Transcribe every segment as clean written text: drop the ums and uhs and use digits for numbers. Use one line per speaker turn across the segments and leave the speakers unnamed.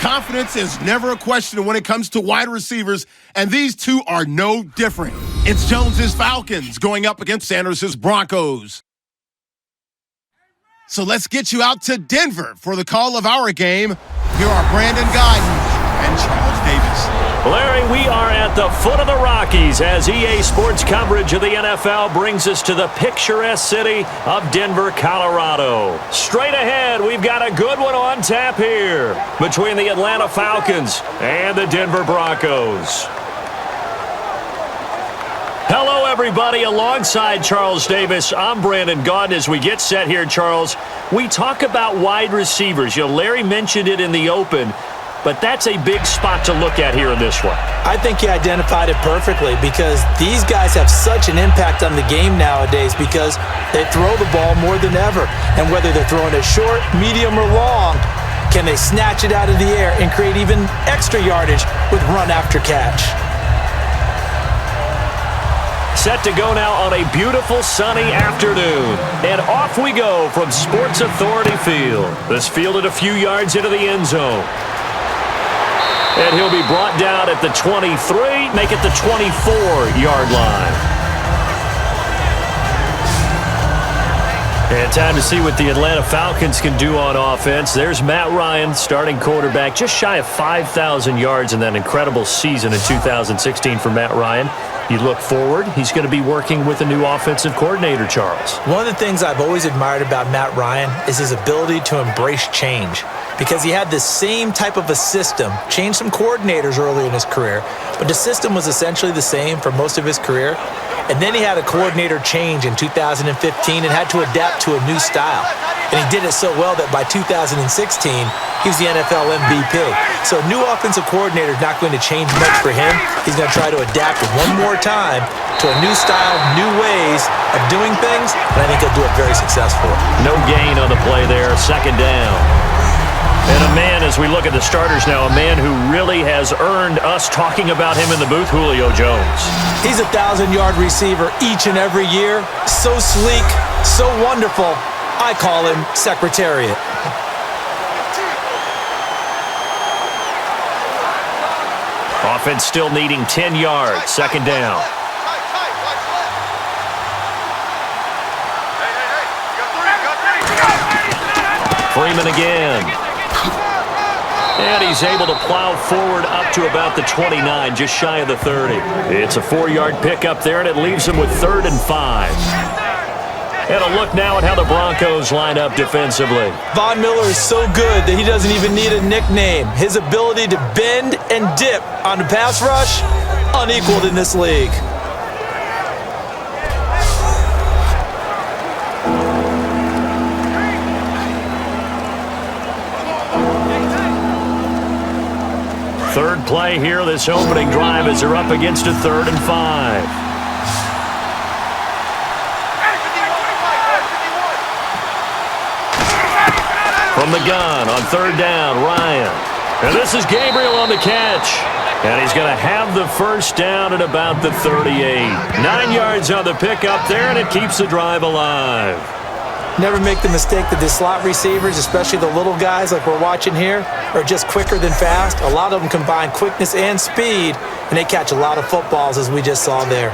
Confidence is never a question when it comes to wide receivers, and these two are no different. It's Jones's Falcons going up against Sanders's Broncos. So let's get you out to Denver for the call of our game. Here are Brandon Gaudin and Charles Davis.
Larry, we are at the foot of the Rockies as EA Sports coverage of the NFL brings us to the picturesque city of Denver, Colorado. Straight ahead, we've got a good one on tap here between the Atlanta Falcons and the Denver Broncos. Hello, everybody. Alongside Charles Davis, I'm Brandon Gaudin. As we get set here, Charles, we talk about wide receivers. You know, Larry mentioned it in the open, but that's a big spot to look at here in this one.
I think he identified it perfectly because these guys have such an impact on the game nowadays because they throw the ball more than ever. And whether they're throwing it short, medium, or long, can they snatch it out of the air and create even extra yardage with run after catch?
Set to go now on a beautiful sunny afternoon. And off we go from Sports Authority Field. This fielded a few yards into the end zone. And he'll be brought down at the 23, make it the 24-yard line. And time to see what the Atlanta Falcons can do on offense. There's Matt Ryan, starting quarterback, just shy of 5,000 yards in that incredible season in 2016 for Matt Ryan. You look forward, he's going to be working with a new offensive coordinator, Charles.
One of the things I've always admired about Matt Ryan is his ability to embrace change because he had the same type of a system, changed some coordinators early in his career, but the system was essentially the same for most of his career. And then he had a coordinator change in 2015 and had to adapt to a new style. And he did it so well that by 2016, he was the NFL MVP. So a new offensive coordinator is not going to change much for him. He's going to try to adapt one more time to a new style, new ways of doing things, and I think he'll do it very successfully.
No gain on the play there, second down. And a man, as we look at the starters now, a man who really has earned us talking about him in the booth, Julio Jones.
He's a 1,000-yard receiver each and every year. So sleek, so wonderful. I call him Secretariat.
Offense still needing 10 yards, second down. Freeman again. And he's able to plow forward up to about the 29, just shy of the 30. It's a 4-yard pickup there, and it leaves him with 3rd and 5. And a look now at how the Broncos line up defensively.
Von Miller is so good that he doesn't even need a nickname. His ability to bend and dip on the pass rush, unequaled in this league.
Third play here, this opening drive as they're up against a 3rd and 5. From the gun on 3rd down, Ryan. And this is Gabriel on the catch. And he's going to have the first down at about the 38. 9 yards on the pickup there, and it keeps the drive alive.
Never make the mistake that the slot receivers, especially the little guys like we're watching here, are just quicker than fast. A lot of them combine quickness and speed, and they catch a lot of footballs, as we just saw there.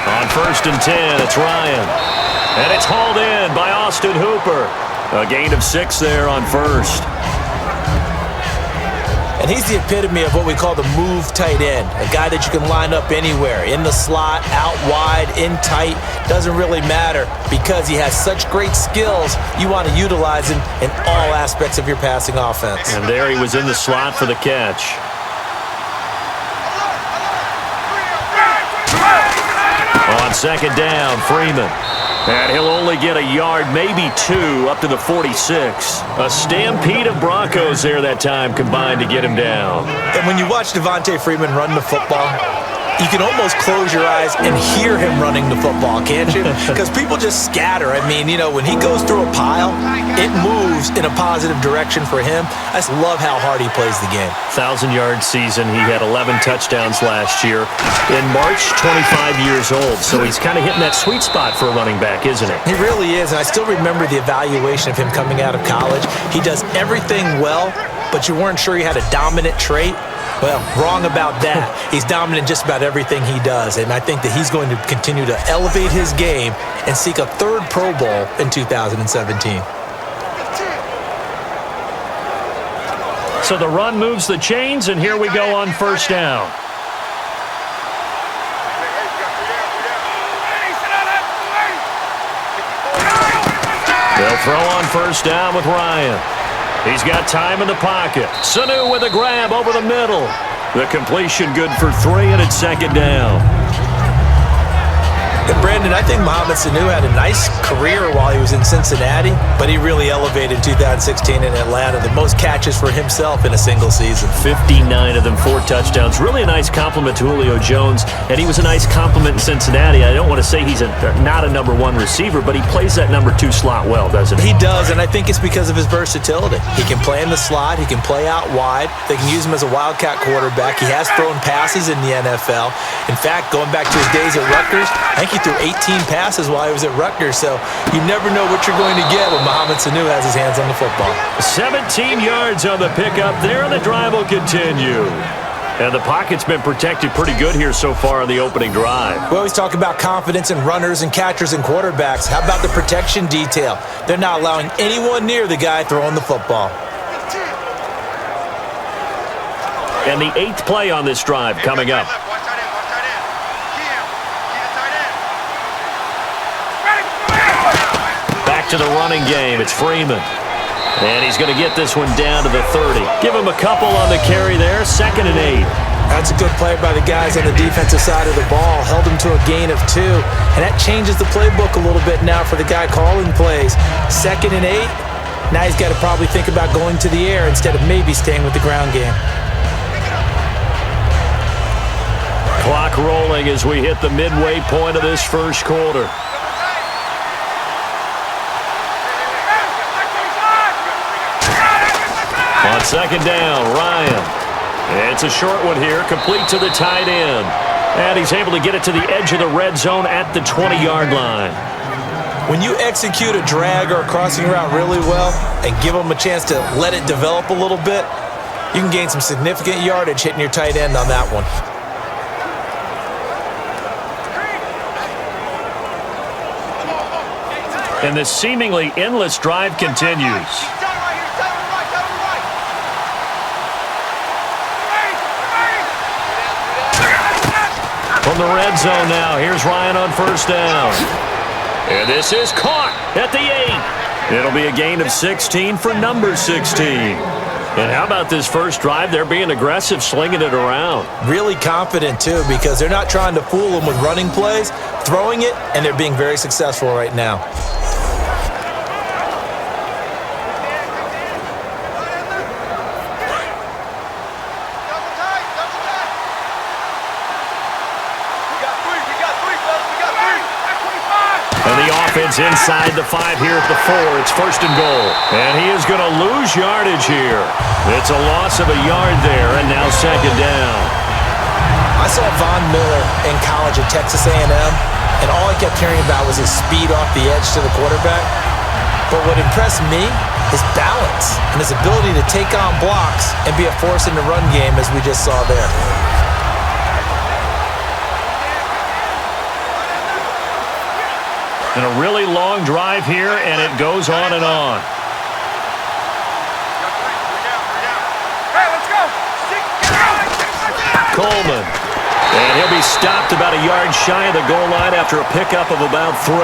On 1st and 10, it's Ryan. And it's hauled in by Austin Hooper. A gain of 6 there on 1st.
And he's the epitome of what we call the move tight end, a guy that you can line up anywhere, in the slot, out wide, in tight, doesn't really matter because he has such great skills. You want to utilize him in all aspects of your passing offense.
And there he was in the slot for the catch. On 2nd down, Freeman. And he'll only get a yard, maybe 2, up to the 46. A stampede of Broncos there that time combined to get him down.
And when you watch Devontae Freeman run the football, you can almost close your eyes and hear him running the football, can't you? Because people just scatter. I mean, when he goes through a pile, it moves in a positive direction for him. I just love how hard he plays the game.
1,000-yard season. He had 11 touchdowns last year. In March, 25 years old. So he's kind of hitting that sweet spot for a running back, isn't it?
He really is, and I still remember the evaluation of him coming out of college. He does everything well, but you weren't sure he had a dominant trait. Well, wrong about that. He's dominant in just about everything he does, and I think that he's going to continue to elevate his game and seek a third Pro Bowl in 2017.
So the run moves the chains, and here we go on first down. They'll throw on first down with Ryan. He's got time in the pocket. Sanu with a grab over the middle. The completion good for 3, and it's second down.
And Brandon, I think Mohamed Sanu had a nice career while he was in Cincinnati, but he really elevated in 2016 in Atlanta. The most catches for himself in a single season.
59 of them, 4 touchdowns. Really a nice compliment to Julio Jones, and he was a nice compliment in Cincinnati. I don't want to say he's not a number 1 receiver, but he plays that number 2 slot well, doesn't he?
He does, and I think it's because of his versatility. He can play in the slot. He can play out wide. They can use him as a wildcat quarterback. He has thrown passes in the NFL. In fact, going back to his days at Rutgers, I think he threw 18 passes while he was at Rutgers, so you never know what you're going to get when Mohamed Sanu has his hands on the football.
17 yards on the pickup there, and the drive will continue. And the pocket's been protected pretty good here so far on the opening drive.
We always talk about confidence in runners and catchers and quarterbacks. How about the protection detail? They're not allowing anyone near the guy throwing the football.
And the 8th play on this drive coming up. To the running game, it's Freeman. And he's going to get this one down to the 30. Give him a couple on the carry there, 2nd and 8.
That's a good play by the guys on the defensive side of the ball. Held him to a gain of 2. And that changes the playbook a little bit now for the guy calling plays. 2nd and 8. Now he's got to probably think about going to the air instead of maybe staying with the ground game.
Clock rolling as we hit the midway point of this first quarter. On 2nd down, Ryan. It's a short one here, complete to the tight end. And he's able to get it to the edge of the red zone at the 20-yard line.
When you execute a drag or a crossing route really well and give them a chance to let it develop a little bit, you can gain some significant yardage hitting your tight end on that one.
And this seemingly endless drive continues. From the red zone now, here's Ryan on first down. And this is caught at the 8. It'll be a gain of 16 for number 16. And how about this first drive? They're being aggressive, slinging it around.
Really confident, too, because they're not trying to fool them with running plays, throwing it, and they're being very successful right now.
Offense inside the 5 here at the 4. It's 1st and goal. And he is going to lose yardage here. It's a loss of a yard there, and now 2nd down.
I saw Von Miller in college at Texas A&M, and all I kept hearing about was his speed off the edge to the quarterback. But what impressed me is balance and his ability to take on blocks and be a force in the run game, as we just saw there.
And a really long drive here, and it goes on and on. Coleman. And he'll be stopped about a yard shy of the goal line after a pickup of about 3.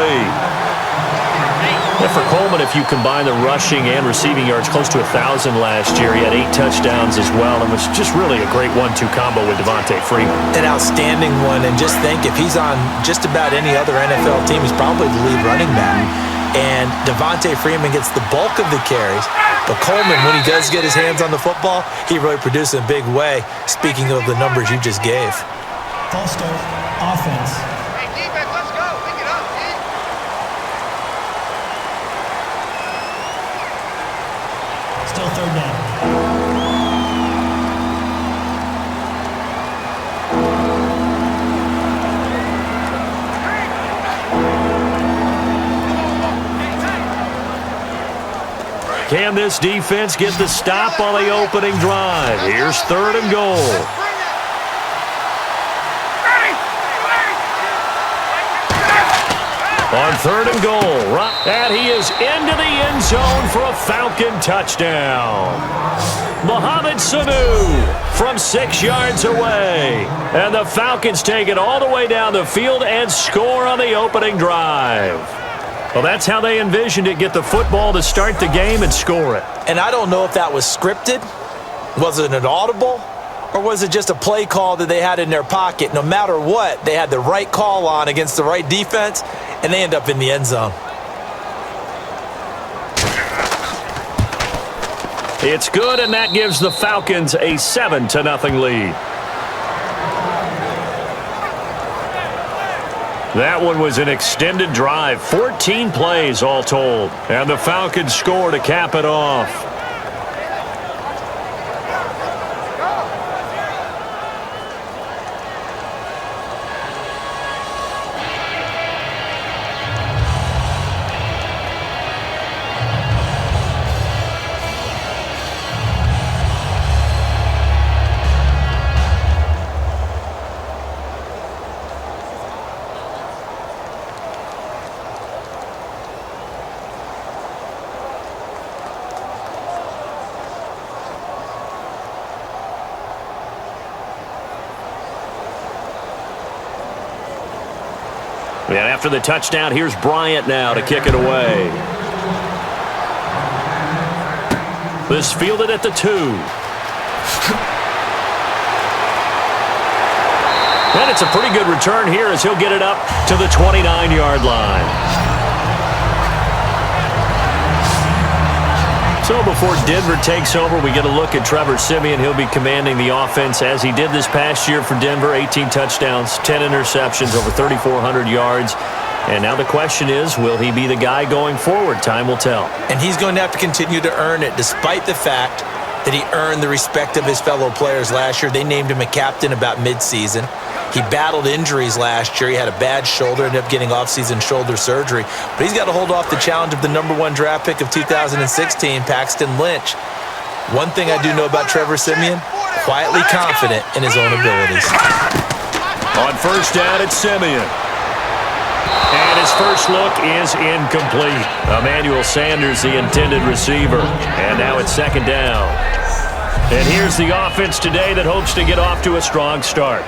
And for Coleman, if you combine the rushing and receiving yards, close to 1,000 last year. He had 8 touchdowns as well, and was just really a great 1-2 combo with Devontae Freeman.
An outstanding one, and just think, if he's on just about any other NFL team, he's probably the lead running back. And Devontae Freeman gets the bulk of the carries, but Coleman, when he does get his hands on the football, he really produces in a big way, speaking of the numbers you just gave.
False start, offense.
Hey, defense, let's go. Pick it up, man.
Still third down.
Can this defense get the stop on the opening drive? Here's 3rd and goal. On 3rd and goal, and he is into the end zone for a Falcon touchdown. Mohamed Sanu from 6 yards away. And the Falcons take it all the way down the field and score on the opening drive. Well, that's how they envisioned it, get the football to start the game and score it.
And I don't know if that was scripted. Was it an audible? Or was it just a play call that they had in their pocket? No matter what, they had the right call on against the right defense, and they end up in the end zone.
It's good, and that gives the Falcons a 7-0 lead. That one was an extended drive, 14 plays all told, and the Falcons score to cap it off. And after the touchdown, here's Bryant now to kick it away. This fielded at the 2. And it's a pretty good return here as he'll get it up to the 29-yard line. So before Denver takes over, we get a look at Trevor Siemian. He'll be commanding the offense as he did this past year for Denver. 18 touchdowns, 10 interceptions, over 3,400 yards. And now the question is, will he be the guy going forward? Time will tell.
And he's going to have to continue to earn it, despite the fact that he earned the respect of his fellow players last year. They named him a captain about midseason. He battled injuries last year. He had a bad shoulder, ended up getting off-season shoulder surgery. But he's got to hold off the challenge of the #1 draft pick of 2016, Paxton Lynch. One thing I do know about Trevor Siemian, quietly confident in his own abilities.
On first down, it's Siemian. And his first look is incomplete. Emmanuel Sanders, the intended receiver. And now it's 2nd down. And here's the offense today that hopes to get off to a strong start.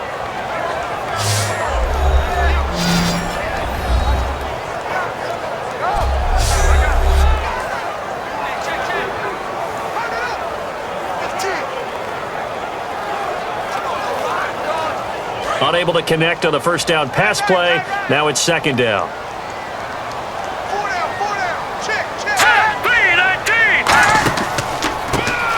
Unable to connect on the first down pass play. Now it's 2nd down.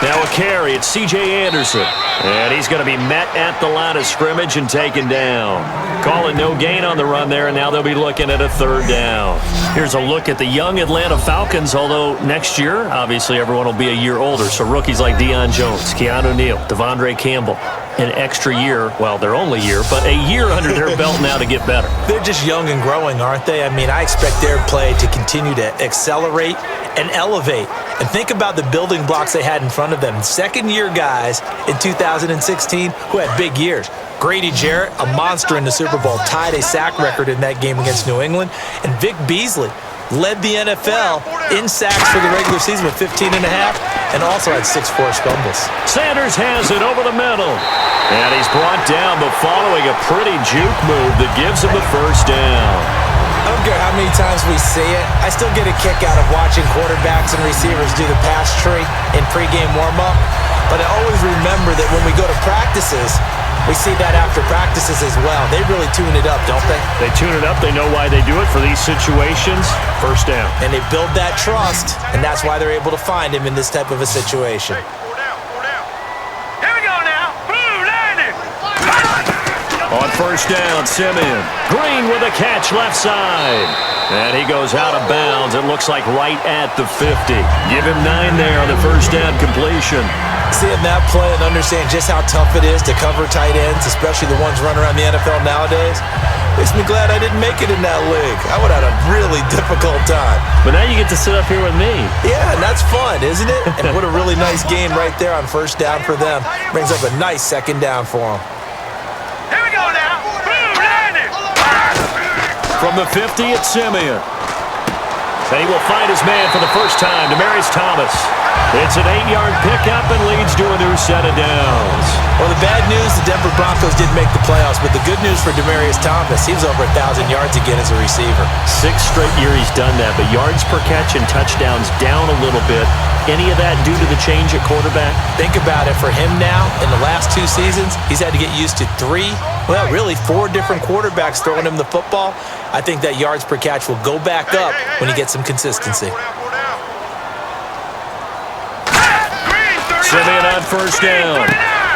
Now a carry. It's C.J. Anderson. And he's going to be met at the line of scrimmage and taken down. Calling no gain on the run there, and now they'll be looking at a 3rd down. Here's a look at the young Atlanta Falcons, although next year, obviously, everyone will be a year older. So rookies like Deion Jones, Keanu Neal, Devondre Campbell, an extra year, well, their only year, but a year under their belt now to get better.
They're just young and growing, aren't they? I mean, I expect their play to continue to accelerate and elevate. And think about the building blocks they had in front of them. Second-year guys in 2016 who had big years. Grady Jarrett, a monster in the Super Bowl, tied a sack record in that game against New England. And Vic Beasley led the NFL in sacks for the regular season with 15 and a half, and also had 6 forced fumbles.
Sanders has it over the middle. And he's brought down, but following a pretty juke move that gives him the first down.
I don't care how many times we see it, I still get a kick out of watching quarterbacks and receivers do the pass tree in pregame warm-up. But I always remember that when we go to practices, we see that after practices as well. They really tune it up, don't they?
They tune it up. They know why they do it for these situations. First down.
And they build that trust, and that's why they're able to find him in this type of a situation.
Here we go now. Blue landing.
On first down, Simeon. Green with a catch left side. And he goes out of bounds. It looks like right at the 50. Give him 9 there on the first down completion.
Seeing that play and understand just how tough it is to cover tight ends, especially the ones running around the NFL nowadays, makes me glad I didn't make it in that league. I would have had a really difficult time.
But now you get to sit up here with me.
Yeah, and that's fun, isn't it? And what a really nice game right there on first down for them. Brings up a nice second down for them.
Here we go now. Boom, landed.
From the 50, it's Simeon. And he will find his man for the first time, Demaryius Thomas. It's an 8-yard pickup and leads to a new set of downs.
Well, the bad news, the Denver Broncos didn't make the playoffs, but the good news for Demaryius Thomas, he was over 1,000 yards again as a receiver.
6 straight year he's done that, but yards per catch and touchdowns down a little bit. Any of that due to the change at quarterback?
Think about it. For him now, in the last 2 seasons, he's had to get used to 4 different quarterbacks throwing him the football. I think that yards per catch will go back up when he gets some consistency.
Simeon on first down.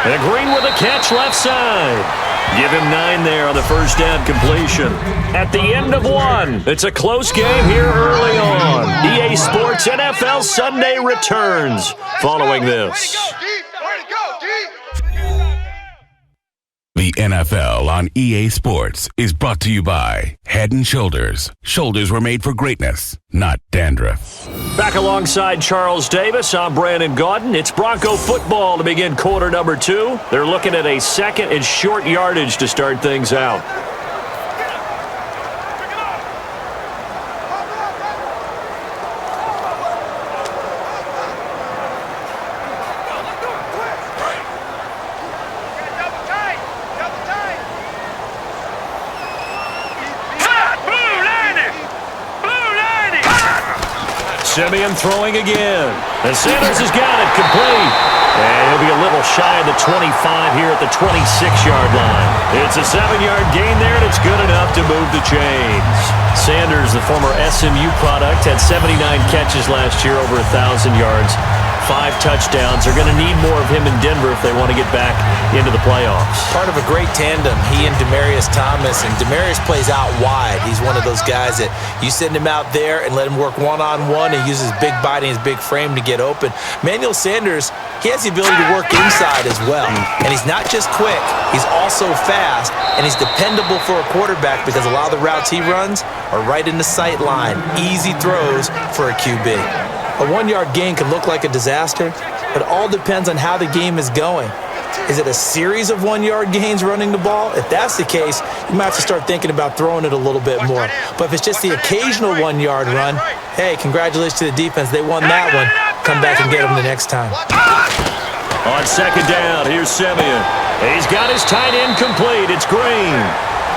And Green with a catch left side. Give him 9 there on the first down completion. At the end of 1, it's a close game here early on. EA Sports NFL Sunday returns following this.
The NFL on EA Sports is brought to you by Head & Shoulders. Shoulders were made for greatness, not dandruff.
Back alongside Charles Davis, I'm Brandon Gaudin. It's Bronco football to begin quarter number 2. They're looking at a second and short yardage to start things out. Simeon throwing again. And Sanders has got it complete. And he'll be a little shy of the 25 here at the 26-yard line. It's a 7-yard gain there, and it's good enough to move the chains. Sanders, the former SMU product, had 79 catches last year, over 1,000 yards. 5 touchdowns. They're going to need more of him in Denver if they want to get back into the playoffs.
Part of a great tandem, he and Demaryius Thomas. And Demaryius plays out wide. He's one of those guys that you send him out there and let him work one-on-one. He uses his big body and his big frame to get open. Emmanuel Sanders, he has the ability to work inside as well. And he's not just quick, he's also fast, and he's dependable for a quarterback because a lot of the routes he runs are right in the sight line. Easy throws for a QB. A 1-yard gain can look like a disaster, but it all depends on how the game is going. Is it a series of 1-yard gains running the ball? If that's the case, you might have to start thinking about throwing it a little bit more. But if it's just the occasional 1-yard run, hey, congratulations to the defense. They won that one. Come back and get them the next time.
On second down, here's Simeon. He's got his tight end complete. It's Green.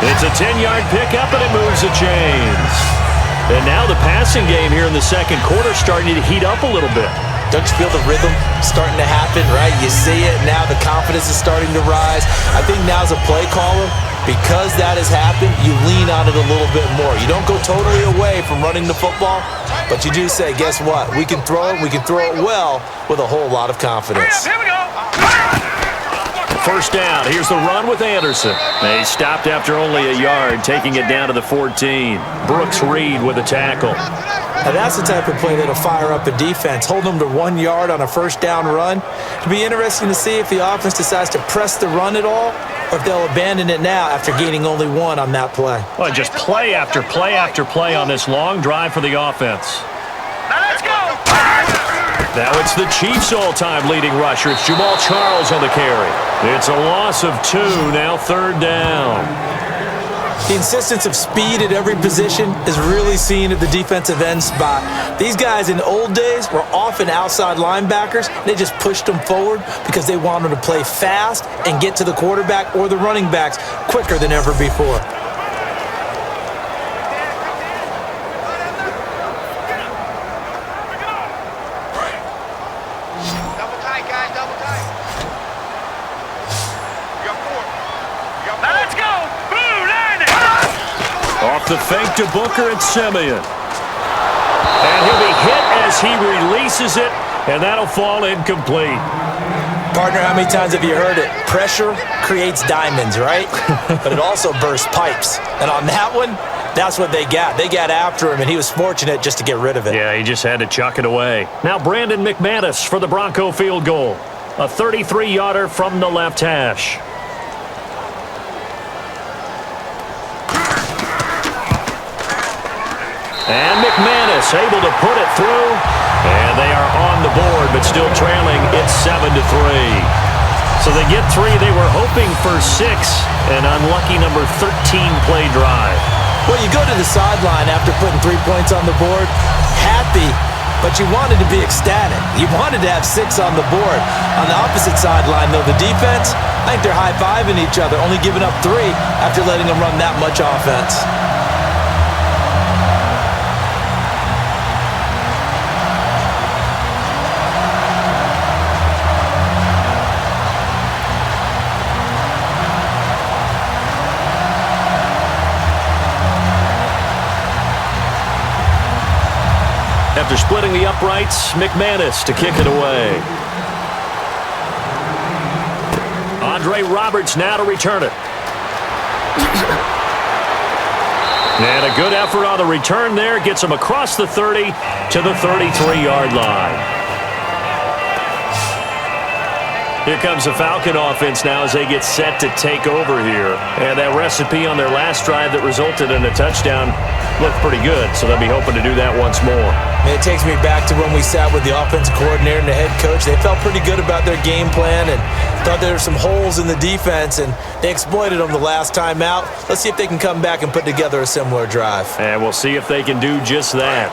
It's a 10-yard pickup, and it moves the chains. And now the passing game here in the second quarter starting to heat up a little bit.
Don't you feel the rhythm starting to happen, right? You see it now. The confidence is starting to rise. I think now as a play caller, because that has happened, you lean on it a little bit more. You don't go totally away from running the football, but you do say, guess what? We can throw it. We can throw it well with a whole lot of confidence.
Here we go.
First down. Here's the run with Anderson. He stopped after only a yard, taking it down to the 14. Brooks Reed with a tackle.
Now that's the type of play that'll fire up a defense. Hold them to 1 yard on a first down run. It'll be interesting to see if the offense decides to press the run at all, or if they'll abandon it now after gaining only 1 on that play.
Well, just play after play after play on this long drive for the offense.
Now let's go.
Now it's the Chiefs' all-time leading rusher. It's Jamal Charles on the carry. It's a loss of 2, now third down.
The insistence of speed at every position is really seen at the defensive end spot. These guys in the old days were often outside linebackers. They just pushed them forward because they wanted to play fast and get to the quarterback or the running backs quicker than ever before.
The fake to Booker and Simeon. And he'll be hit as he releases it, and that'll fall incomplete.
Partner, how many times have you heard it? Pressure creates diamonds, right? But it also bursts pipes. And on that one, that's what they got. They got after him, and he was fortunate just to get rid of it.
Yeah, he just had to chuck it away. Now Brandon McManus for the Bronco field goal. A 33-yarder from the left hash. And McManus able to put it through. And they are on the board, but still trailing. It's 7-3. So they get 3. They were hoping for 6. An unlucky number 13 play drive.
Well, you go to the sideline after putting 3 points on the board, happy, but you wanted to be ecstatic. You wanted to have 6 on the board. On the opposite sideline, though, the defense, I think they're high-fiving each other, only giving up 3 after letting them run that much offense.
After splitting the uprights, McManus to kick it away. Andre Roberts now to return it. And a good effort on the return there. Gets him across the 30 to the 33-yard line. Here comes the Falcon offense now as they get set to take over here. And that recipe on their last drive that resulted in a touchdown looked pretty good, so they'll be hoping to do that once more.
And it takes me back to when we sat with the offensive coordinator and the head coach. They felt pretty good about their game plan and thought there were some holes in the defense, and they exploited them the last time out. Let's see if they can come back and put together a similar drive.
And we'll see if they can do just that.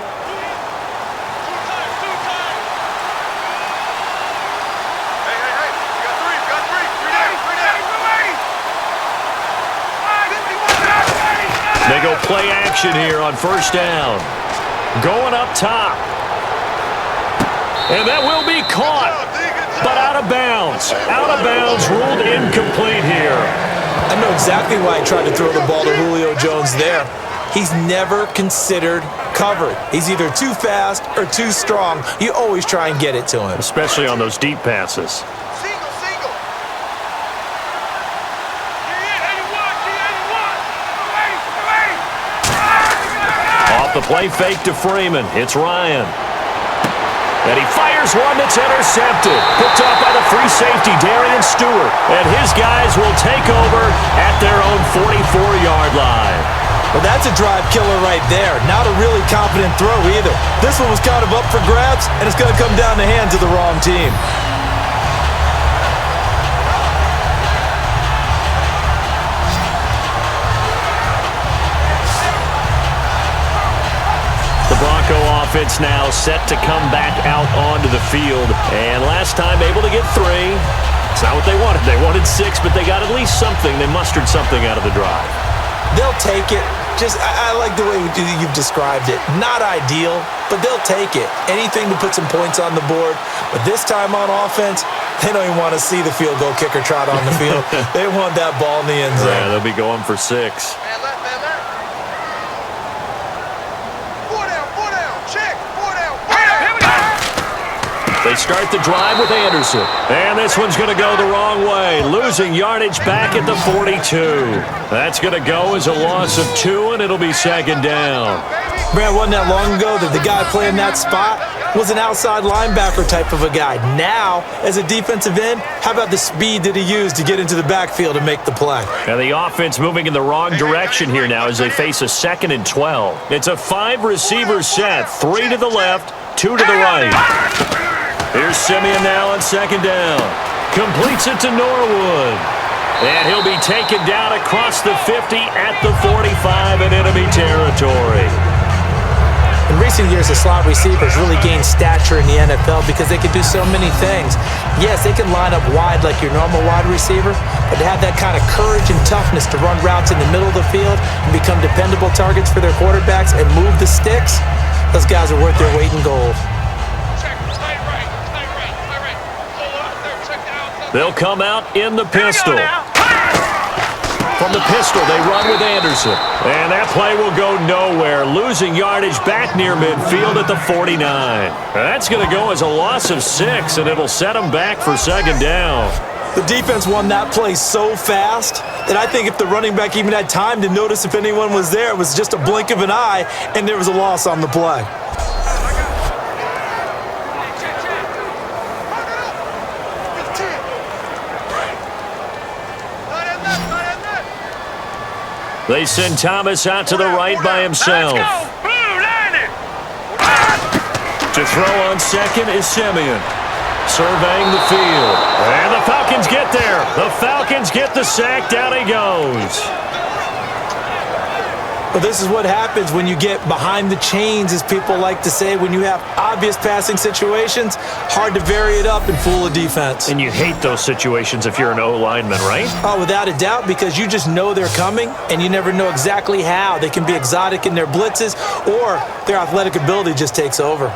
They go play action here on first down. Going up top. And that will be caught, but out of bounds. Out of bounds, ruled incomplete here.
I know exactly why he tried to throw the ball to Julio Jones there. He's never considered covered. He's either too fast or too strong. You always try and get it to him.
Especially on those deep passes. The play fake to Freeman. It's Ryan. And he fires one that's intercepted. Picked off by the free safety, Darian Stewart. And his guys will take over at their own 44-yard line.
Well, that's a drive killer right there. Not a really confident throw either. This one was kind of up for grabs, and it's going to come down the hands of the wrong team.
Offense now set to come back out onto the field. And last time able to get 3. It's not what they wanted. They wanted 6, but they got at least something. They mustered something out of the drive.
They'll take it. I like the way you've described it. Not ideal, but they'll take it. Anything to put some points on the board. But this time on offense, they don't even want to see the field goal kicker trot on the field. They want that ball in the end zone.
Yeah, they'll be going for 6. They start the drive with Anderson. And this one's going to go the wrong way. Losing yardage back at the 42. That's going to go as a loss of 2, and it'll be second down.
Brad, wasn't that long ago that the guy playing that spot was an outside linebacker type of a guy. Now, as a defensive end, how about the speed that he used to get into the backfield and make the play?
And the offense moving in the wrong direction here now as they face a 2nd and 12. It's a 5-receiver set. 3 to the left, 2 to the right. Here's Simeon now on second down. Completes it to Norwood. And he'll be taken down across the 50 at the 45 in enemy territory.
In recent years, the slot receivers really gained stature in the NFL because they can do so many things. Yes, they can line up wide like your normal wide receiver, but to have that kind of courage and toughness to run routes in the middle of the field and become dependable targets for their quarterbacks and move the sticks, those guys are worth their weight in gold.
They'll come out in the pistol. From the pistol, they run with Anderson. And that play will go nowhere, losing yardage back near midfield at the 49. That's going to go as a loss of 6, and it'll set them back for second down.
The defense won that play so fast that I think if the running back even had time to notice if anyone was there, it was just a blink of an eye, and there was a loss on the play.
They send Thomas out to the right by himself. To throw on second is Simeon. Surveying the field. And the Falcons get there. The Falcons get the sack. Down he goes.
Well, this is what happens when you get behind the chains, as people like to say. When you have obvious passing situations, hard to vary it up and fool a defense.
And you hate those situations if you're an O-lineman, right?
Oh, without a doubt, because you just know they're coming, and you never know exactly how. They can be exotic in their blitzes, or their athletic ability just takes over.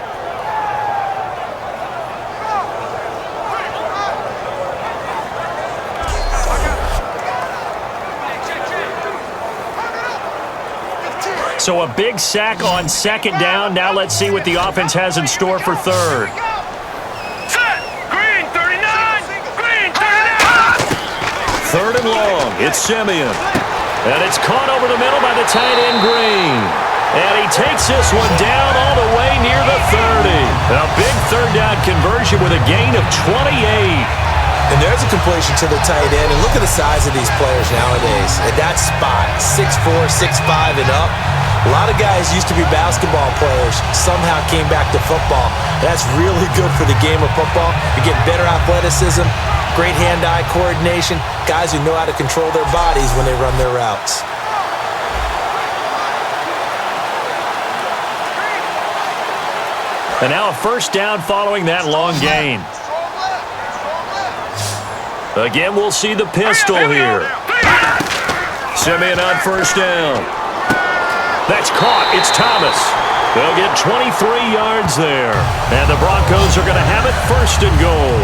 So a big sack on second down. Now let's see what the offense has in store for third.
Green 39! Green 39!
Third and long. It's Simeon. And it's caught over the middle by the tight end Green. And he takes this one down all the way near the 30. A big third down conversion with a gain of 28.
And there's a completion to the tight end. And look at the size of these players nowadays. At that spot, 6'4", 6'5", and up. A lot of guys used to be basketball players, somehow came back to football. That's really good for the game of football. You get better athleticism, great hand-eye coordination, guys who know how to control their bodies when they run their routes.
And now a first down following that long gain. Again, we'll see the pistol here. Simeon on first down. That's caught. It's Thomas. They'll get 23 yards there. And the Broncos are going to have it first and goal.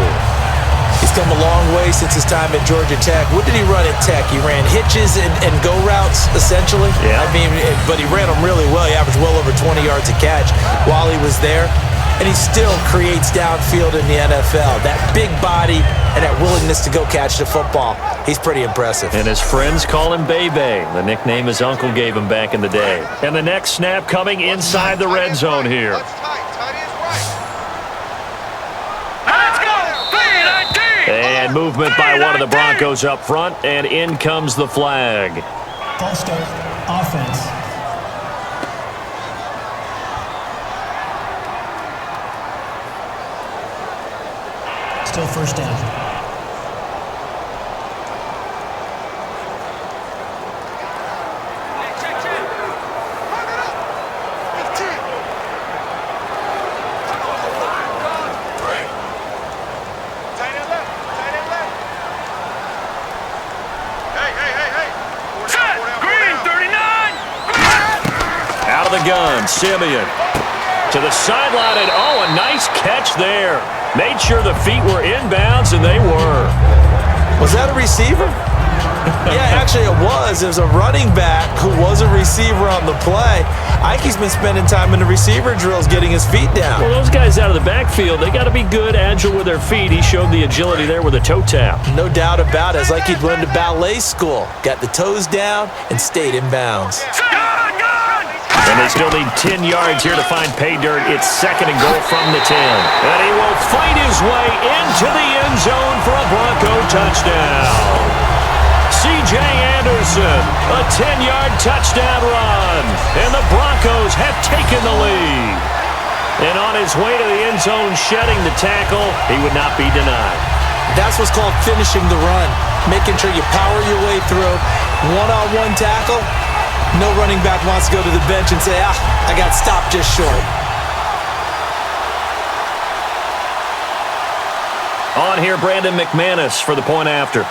He's come a long way since his time at Georgia Tech. What did he run at Tech? He ran hitches and go routes, essentially.
Yeah.
I mean, but he ran them really well. He averaged well over 20 yards a catch while he was there. And he still creates downfield in the NFL. That big body and that willingness to go catch the football. He's pretty impressive.
And his friends call him Bebe, the nickname his uncle gave him back in the day. And the next snap coming inside the red zone here. And movement by one of the Broncos up front, and in comes the flag.
False start, offense. Still first down.
Simeon to the sideline, and oh, a nice catch there. Made sure the feet were inbounds, and they were.
Was that a receiver? Yeah, actually it was. There's a running back who was a receiver on the play. Ike's been spending time in the receiver drills getting his feet down.
Well, those guys out of the backfield, they got to be good, agile with their feet. He showed the agility there with a toe tap.
No doubt about it. It's like he'd learned to ballet school. Got the toes down and stayed in bounds.
And they still need 10 yards here to find pay dirt. It's second and goal from the 10. And he will fight his way into the end zone for a Bronco touchdown. C.J. Anderson, a 10-yard touchdown run. And the Broncos have taken the lead. And on his way to the end zone, shedding the tackle, he would not be denied.
That's what's called finishing the run. Making sure you power your way through. One-on-one tackle. No running back wants to go to the bench and say, I got stopped just short.
On here, Brandon McManus for the point after.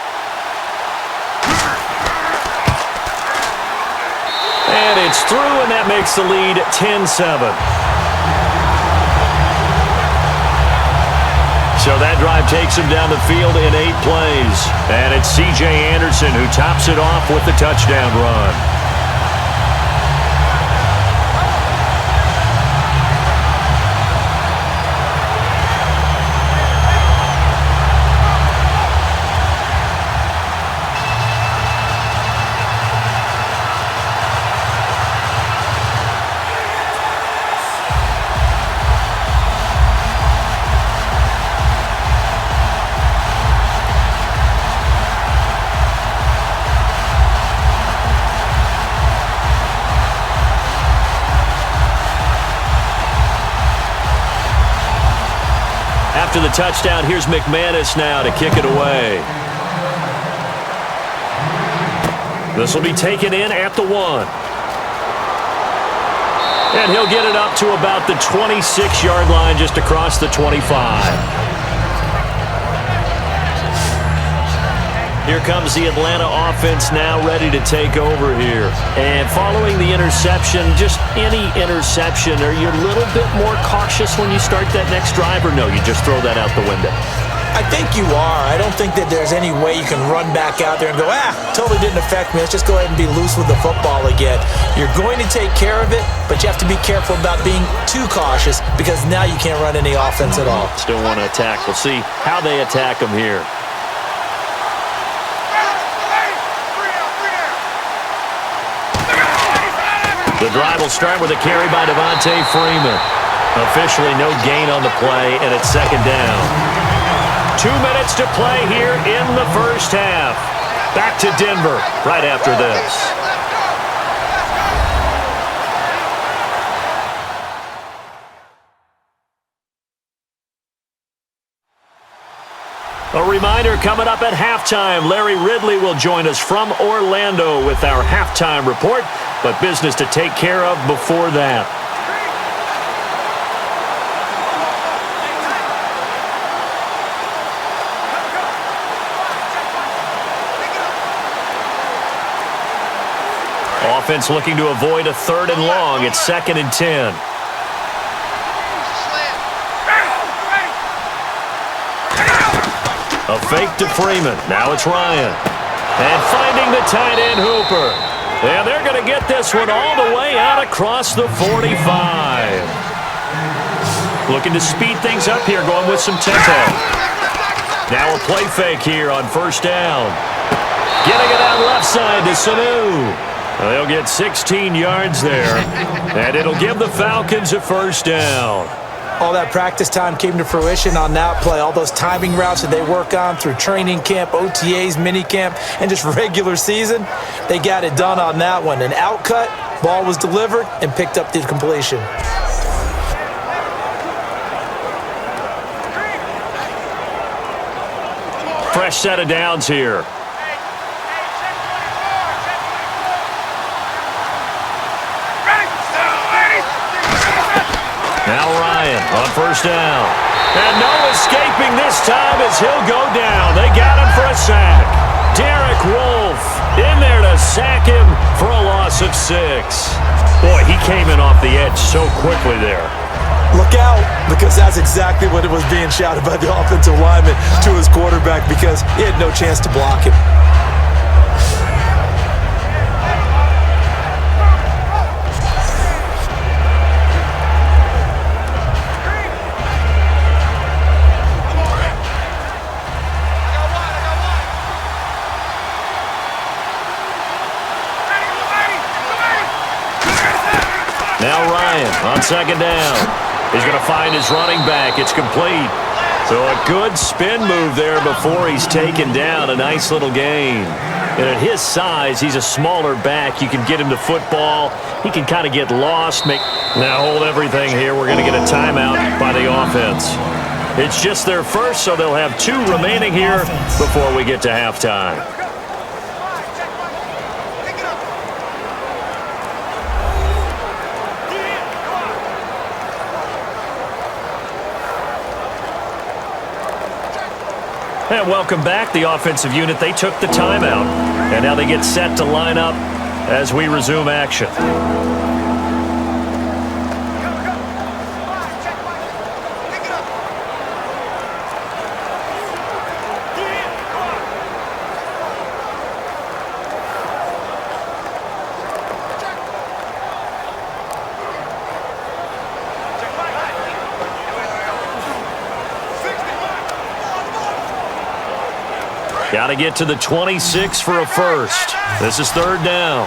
And it's through, and that makes the lead 10-7. So that drive takes him down the field in 8 plays. And it's C.J. Anderson who tops it off with the touchdown run. After the touchdown, here's McManus now to kick it away. This will be taken in at the 1. And he'll get it up to about the 26-yard line, just across the 25. Here comes the Atlanta offense now ready to take over here. And following the interception, just any interception, are you a little bit more cautious when you start that next drive, or no, you just throw that out the window?
I think you are. I don't think that there's any way you can run back out there and go, totally didn't affect me. Let's just go ahead and be loose with the football again. You're going to take care of it, but you have to be careful about being too cautious because now you can't run any offense at all.
Still want to attack. We'll see how they attack them here. The drive will start with a carry by Devontae Freeman. Officially no gain on the play, and it's second down. 2 minutes to play here in the first half. Back to Denver right after this. A reminder coming up at halftime, Larry Ridley will join us from Orlando with our halftime report, but business to take care of before that. Offense looking to avoid a 3rd and long. It's 2nd and 10. A fake to Freeman. Now it's Ryan. And finding the tight end Hooper. And they're going to get this one all the way out across the 45. Looking to speed things up here, going with some tempo. Now a play fake here on first down. Getting it out left side to Sanu. They'll get 16 yards there. And it'll give the Falcons a first down.
All that practice time came to fruition on that play. All those timing routes that they work on through training camp, OTAs, minicamp, and just regular season, they got it done on that one. An outcut, ball was delivered, and picked up the completion.
Fresh set of downs here. Now Ryan on first down. And no escaping this time as he'll go down. They got him for a sack. Derek Wolfe in there to sack him for a loss of 6. Boy, he came in off the edge so quickly there.
Look out, because that's exactly what it was being shouted by the offensive lineman to his quarterback because he had no chance to block him.
Now Ryan on second down. He's going to find his running back. It's complete. So a good spin move there before he's taken down. A nice little gain. And at his size, he's a smaller back. You can get him to football. He can kind of get lost. Now hold everything here. We're going to get a timeout by the offense. It's just their first, so they'll have 2 remaining here before we get to halftime. And welcome back, the offensive unit. They took the timeout, and now they get set to line up as we resume action. Got to get to the 26 for a first. This is third down.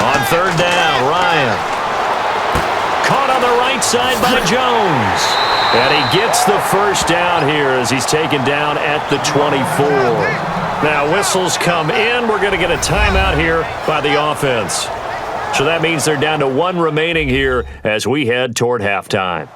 On third down, Ryan. Caught on the right side by Jones. And he gets the first down here as he's taken down at the 24. Now whistles come in. We're going to get a timeout here by the offense. So that means they're down to one remaining here as we head toward halftime.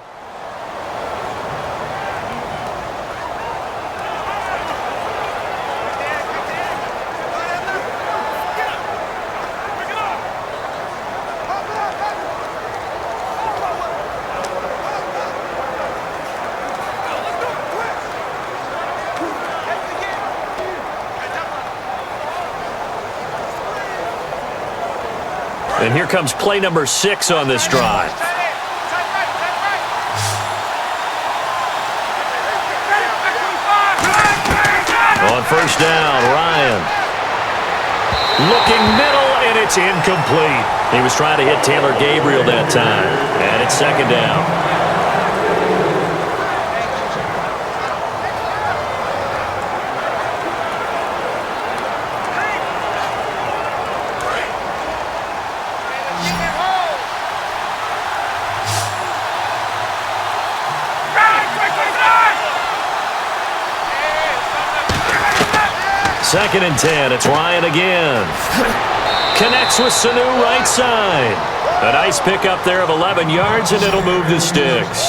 And here comes play number 6 on this drive. On first down, Ryan. Looking middle, and it's incomplete. He was trying to hit Taylor Gabriel that time. And it's second down. Second and 10. It's Ryan again. Connects with Sanu right side. A nice pickup there of 11 yards, and it'll move the sticks.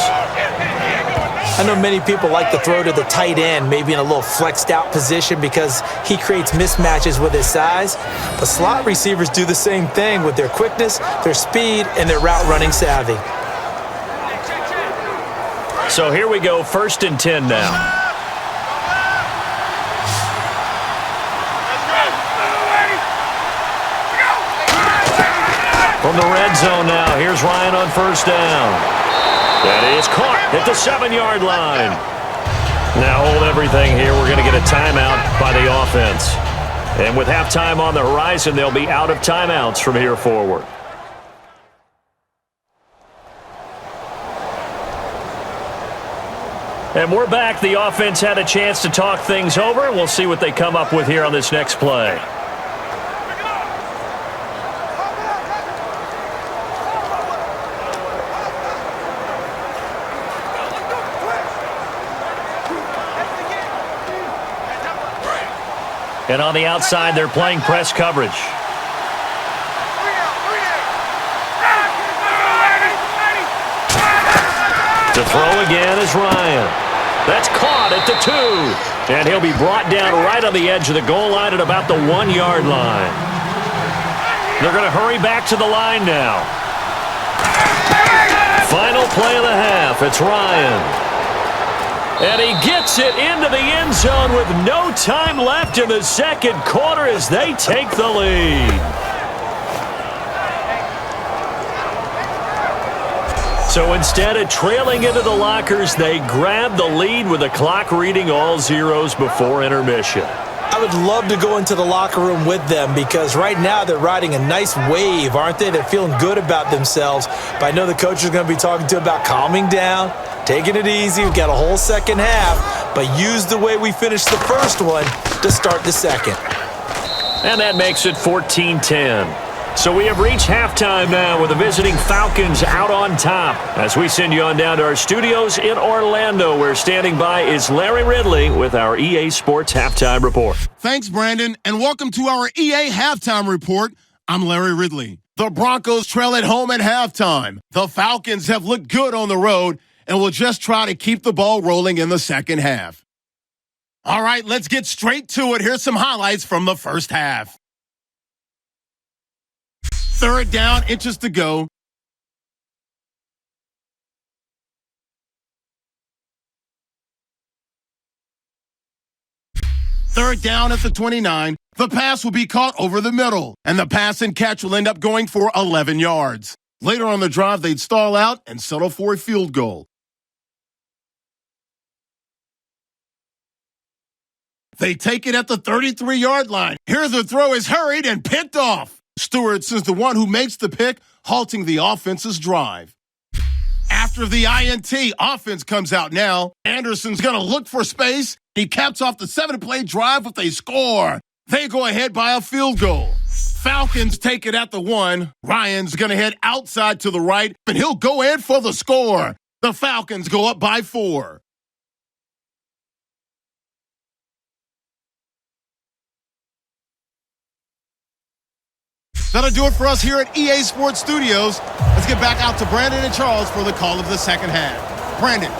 I know many people like to throw to the tight end, maybe in a little flexed out position because he creates mismatches with his size. But slot receivers do the same thing with their quickness, their speed, and their route running savvy.
So here we go, first and 10 now. From the red zone now, here's Ryan on first down. That is caught at the 7-yard line. Now hold everything here. We're going to get a timeout by the offense. And with halftime on the horizon, they'll be out of timeouts from here forward. And we're back. The offense had a chance to talk things over. We'll see what they come up with here on this next play. And on the outside, they're playing press coverage. To throw again is Ryan. That's caught at the 2. And he'll be brought down right on the edge of the goal line at about the 1-yard line. They're going to hurry back to the line now. Final play of the half. It's Ryan. And he gets it into the end zone with no time left in the second quarter as they take the lead. So instead of trailing into the lockers, they grab the lead with the clock reading all zeros before intermission.
I would love to go into the locker room with them because right now they're riding a nice wave, aren't they? They're feeling good about themselves. But I know the coach is going to be talking to them about calming down, taking it easy. We've got a whole second half, but use the way we finished the first one to start the second.
And that makes it 14-10. So we have reached halftime now with the visiting Falcons out on top. As we send you on down to our studios in Orlando, where standing by is Larry Ridley with our EA Sports Halftime Report.
Thanks, Brandon, and welcome to our EA Halftime Report. I'm Larry Ridley. The Broncos trail at home at halftime. The Falcons have looked good on the road and will just try to keep the ball rolling in the second half. All right, let's get straight to it. Here's some highlights from the first half. Third down, inches to go. Third down at the 29. The pass will be caught over the middle, and the pass and catch will end up going for 11 yards. Later on the drive, they'd stall out and settle for a field goal. They take it at the 33-yard line. Here the throw is hurried and picked off. Stewart's is the one who makes the pick, halting the offense's drive. After After the INT, offense comes out now. Anderson's going to look for space. He caps off the 7-play drive with a score. They go ahead by a field goal. Falcons take it at the 1. Ryan's going to head outside to the right, and he'll go in for the score. The Falcons go up by 4. That'll do it for us here at EA Sports Studios. Let's get back out to Brandon and Charles for the call of the second half. Brandon.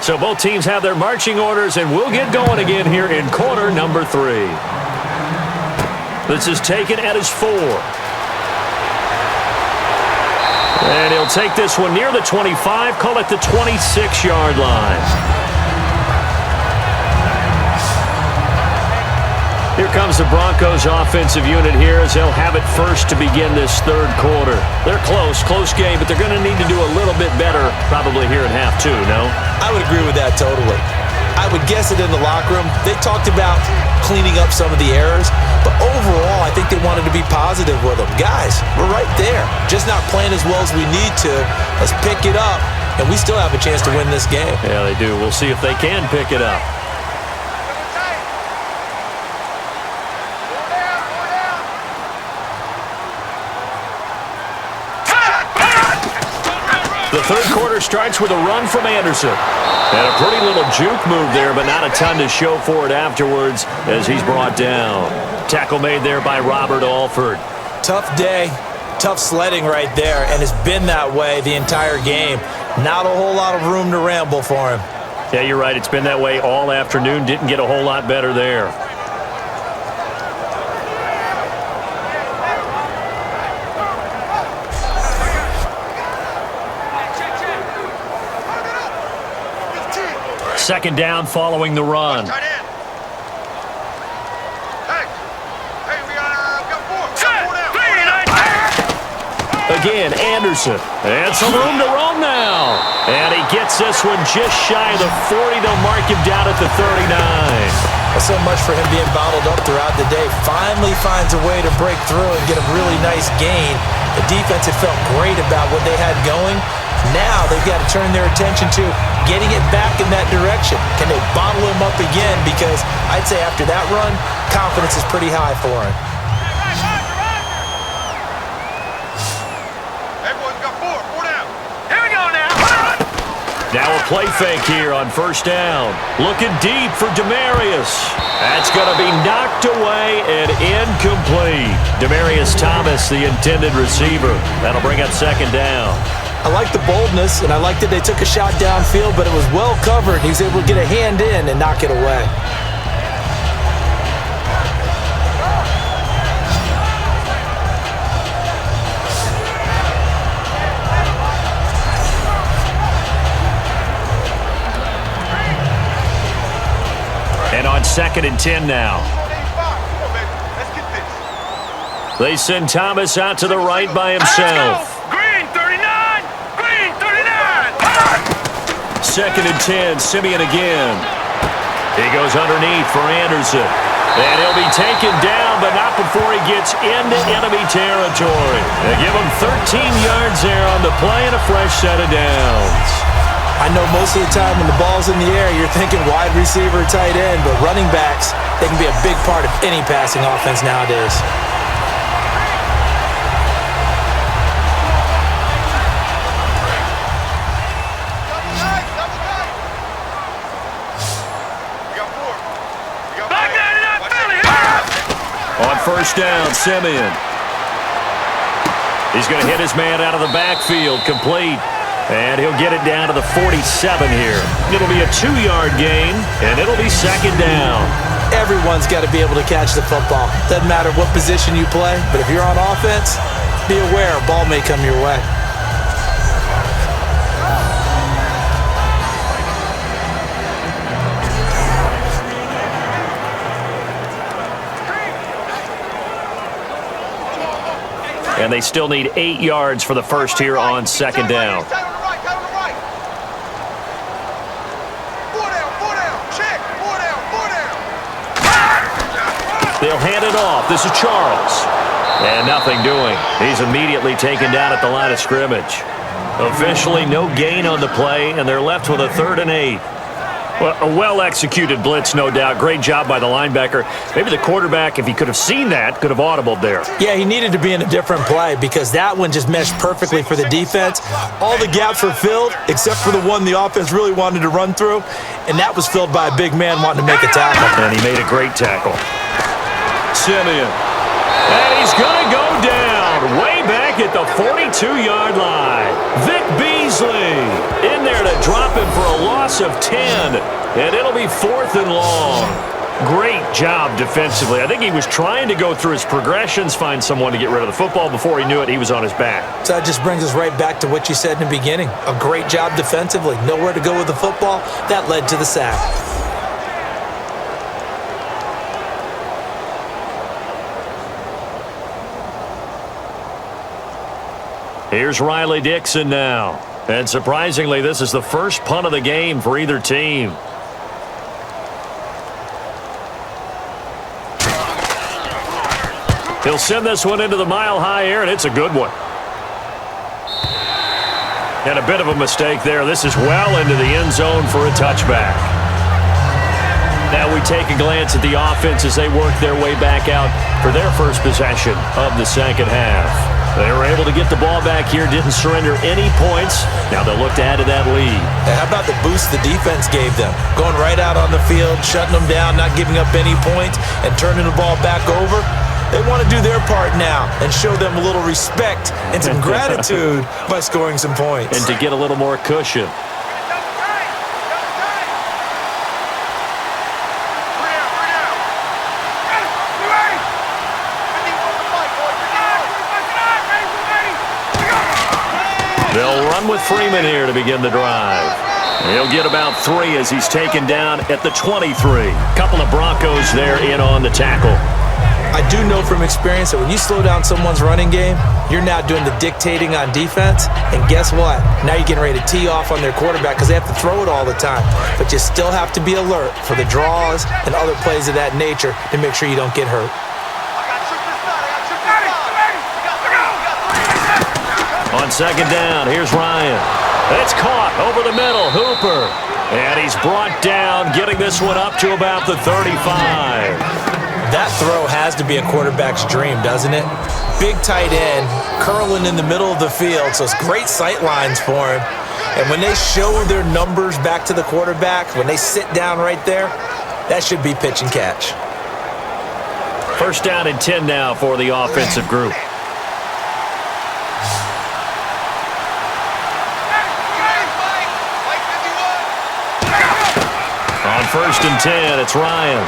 So both teams have their marching orders, and we'll get going again here in quarter number 3. This is taken at his 4. And he'll take this one near the 25, call it the 26-yard line. Here comes the Broncos offensive unit here as they'll have it first to begin this third quarter. They're close game, but they're going to need to do a little bit better probably here in half 2, no?
I would agree with that totally. I would guess it in the locker room. They talked about cleaning up some of the errors, but overall, I think they wanted to be positive with them. Guys, we're right there. Just not playing as well as we need to. Let's pick it up, and we still have a chance to win this game.
Yeah, they do. We'll see if they can pick it up. The third quarter starts with a run from Anderson. And a pretty little juke move there, but not a ton to show for it afterwards as he's brought down. Tackle made there by Robert Alford.
Tough day, tough sledding right there, and it's been that way the entire game. Not a whole lot of room to ramble for him.
Yeah, you're right. It's been that way all afternoon. Didn't get a whole lot better there. Second down following the run. Again, Anderson. And some room to roam now. And he gets this one just shy of the 40. They'll mark him down at the 39.
Well, so much for him being bottled up throughout the day. Finally finds a way to break through and get a really nice gain. The defense had felt great about what they had going. Now they've got to turn their attention to getting it back in that direction. Can they bottle him up again? Because I'd say after that run, confidence is pretty high for him.
Everyone's got 4 down. Here we go now.
Now a play fake here on first down. Looking deep for Demaryius. That's going to be knocked away and incomplete. Demaryius Thomas, the intended receiver. That'll bring up second down.
I like the boldness, and I like that they took a shot downfield, but it was well covered. He was able to get a hand in and knock it away.
And on 2nd and 10 now. They send Thomas out to the right by himself. 2nd and 10, Simeon again. He goes underneath for Anderson. And he'll be taken down, but not before he gets into enemy territory. They give him 13 yards there on the play and a fresh set of downs.
I know most of the time when the ball's in the air, you're thinking wide receiver, tight end, but running backs, they can be a big part of any passing offense nowadays.
On first down, Simeon. He's going to hit his man out of the backfield, complete. And he'll get it down to the 47 here. It'll be a 2-yard gain, and it'll be second down.
Everyone's got to be able to catch the football. Doesn't matter what position you play, but if you're on offense, be aware, a ball may come your way.
And they still need 8 yards for the first here on second down. They'll hand it off. This is Charles. And nothing doing. He's immediately taken down at the line of scrimmage. Officially no gain on the play, and they're left with a 3rd and 8. Well, a well-executed blitz, no doubt. Great job by the linebacker. Maybe the quarterback, if he could have seen that, could have audibled there.
Yeah, he needed to be in a different play because that one just meshed perfectly for the defense. All the gaps were filled except for the one the offense really wanted to run through, and that was filled by a big man wanting to make a tackle.
And he made a great tackle. Simeon. And he's going to go down way back at the 42-yard line. Vic Beasley in there to drop him for a loss of 10. And it'll be 4th and long. Great job defensively. I think he was trying to go through his progressions, find someone to get rid of the football. Before he knew it, he was on his back.
So that just brings us right back to what you said in the beginning. A great job defensively. Nowhere to go with the football. That led to the sack.
Here's Riley Dixon now. And surprisingly, this is the first punt of the game for either team. He'll send this one into the mile-high air, and it's a good one. And a bit of a mistake there. This is well into the end zone for a touchback. Now we take a glance at the offense as they work their way back out for their first possession of the second half. They were able to get the ball back here, didn't surrender any points. Now they'll look to add to that lead.
And how about the boost the defense gave them? Going right out on the field, shutting them down, not giving up any points, and turning the ball back over. They want to do their part now and show them a little respect and some gratitude by scoring some points.
And to get a little more cushion. They'll run with Freeman here to begin the drive. He'll get about 3 as he's taken down at the 23. Couple of Broncos there in on the tackle.
I do know from experience that when you slow down someone's running game, you're now doing the dictating on defense. And guess what? Now you're getting ready to tee off on their quarterback because they have to throw it all the time. But you still have to be alert for the draws and other plays of that nature to make sure you don't get hurt.
On second down, here's Ryan. It's caught over the middle. Hooper. And he's brought down, getting this one up to about the 35.
That throw has to be a quarterback's dream, doesn't it? Big tight end, curling in the middle of the field, so it's great sight lines for him. And when they show their numbers back to the quarterback, when they sit down right there, that should be pitch and catch.
First down and 10 now for the offensive group. On first and 10, it's Ryan.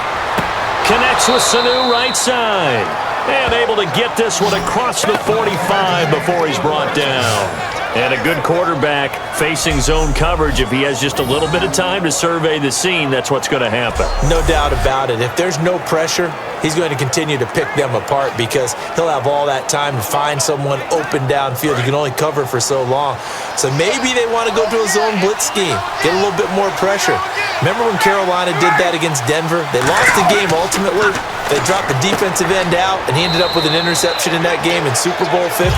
Connects with Sanu right side. And able to get this one across the 45 before he's brought down. And a good quarterback facing zone coverage. If he has just a little bit of time to survey the scene, that's what's going to happen.
No doubt about it. If there's no pressure, he's going to continue to pick them apart because he'll have all that time to find someone open downfield. You can only cover for so long. So maybe they want to go to a zone blitz scheme, get a little bit more pressure. Remember when Carolina did that against Denver? They lost the game ultimately. They dropped the defensive end out, and he ended up with an interception in that game in Super Bowl 50.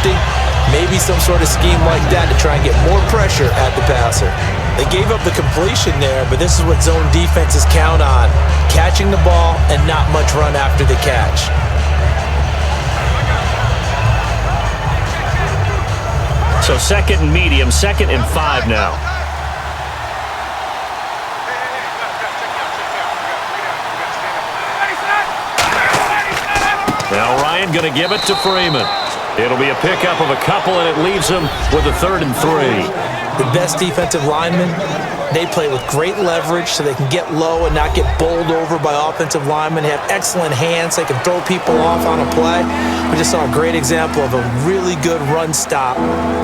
Maybe some sort of scheme like that to try and get more pressure at the passer. They gave up the completion there, but this is what zone defenses count on. Catching the ball and not much run after the catch.
So second and medium, 2nd and 5 now. Now Ryan going to give it to Freeman. It'll be a pickup of a couple, and it leaves him with a 3rd and 3.
The best defensive lineman They play with great leverage so they can get low and not get bowled over by offensive linemen. They have excellent hands. They can throw people off on a play. We just saw a great example of a really good run stop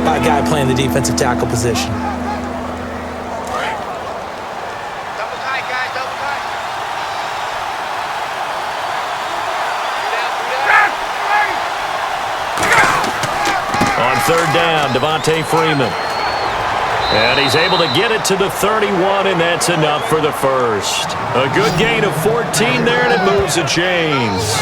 by a guy playing the defensive tackle position.
Double tight, guys, double tight.
On third down, Devontae Freeman. And he's able to get it to the 31, and that's enough for the first. A good gain of 14 there, and it moves the chains.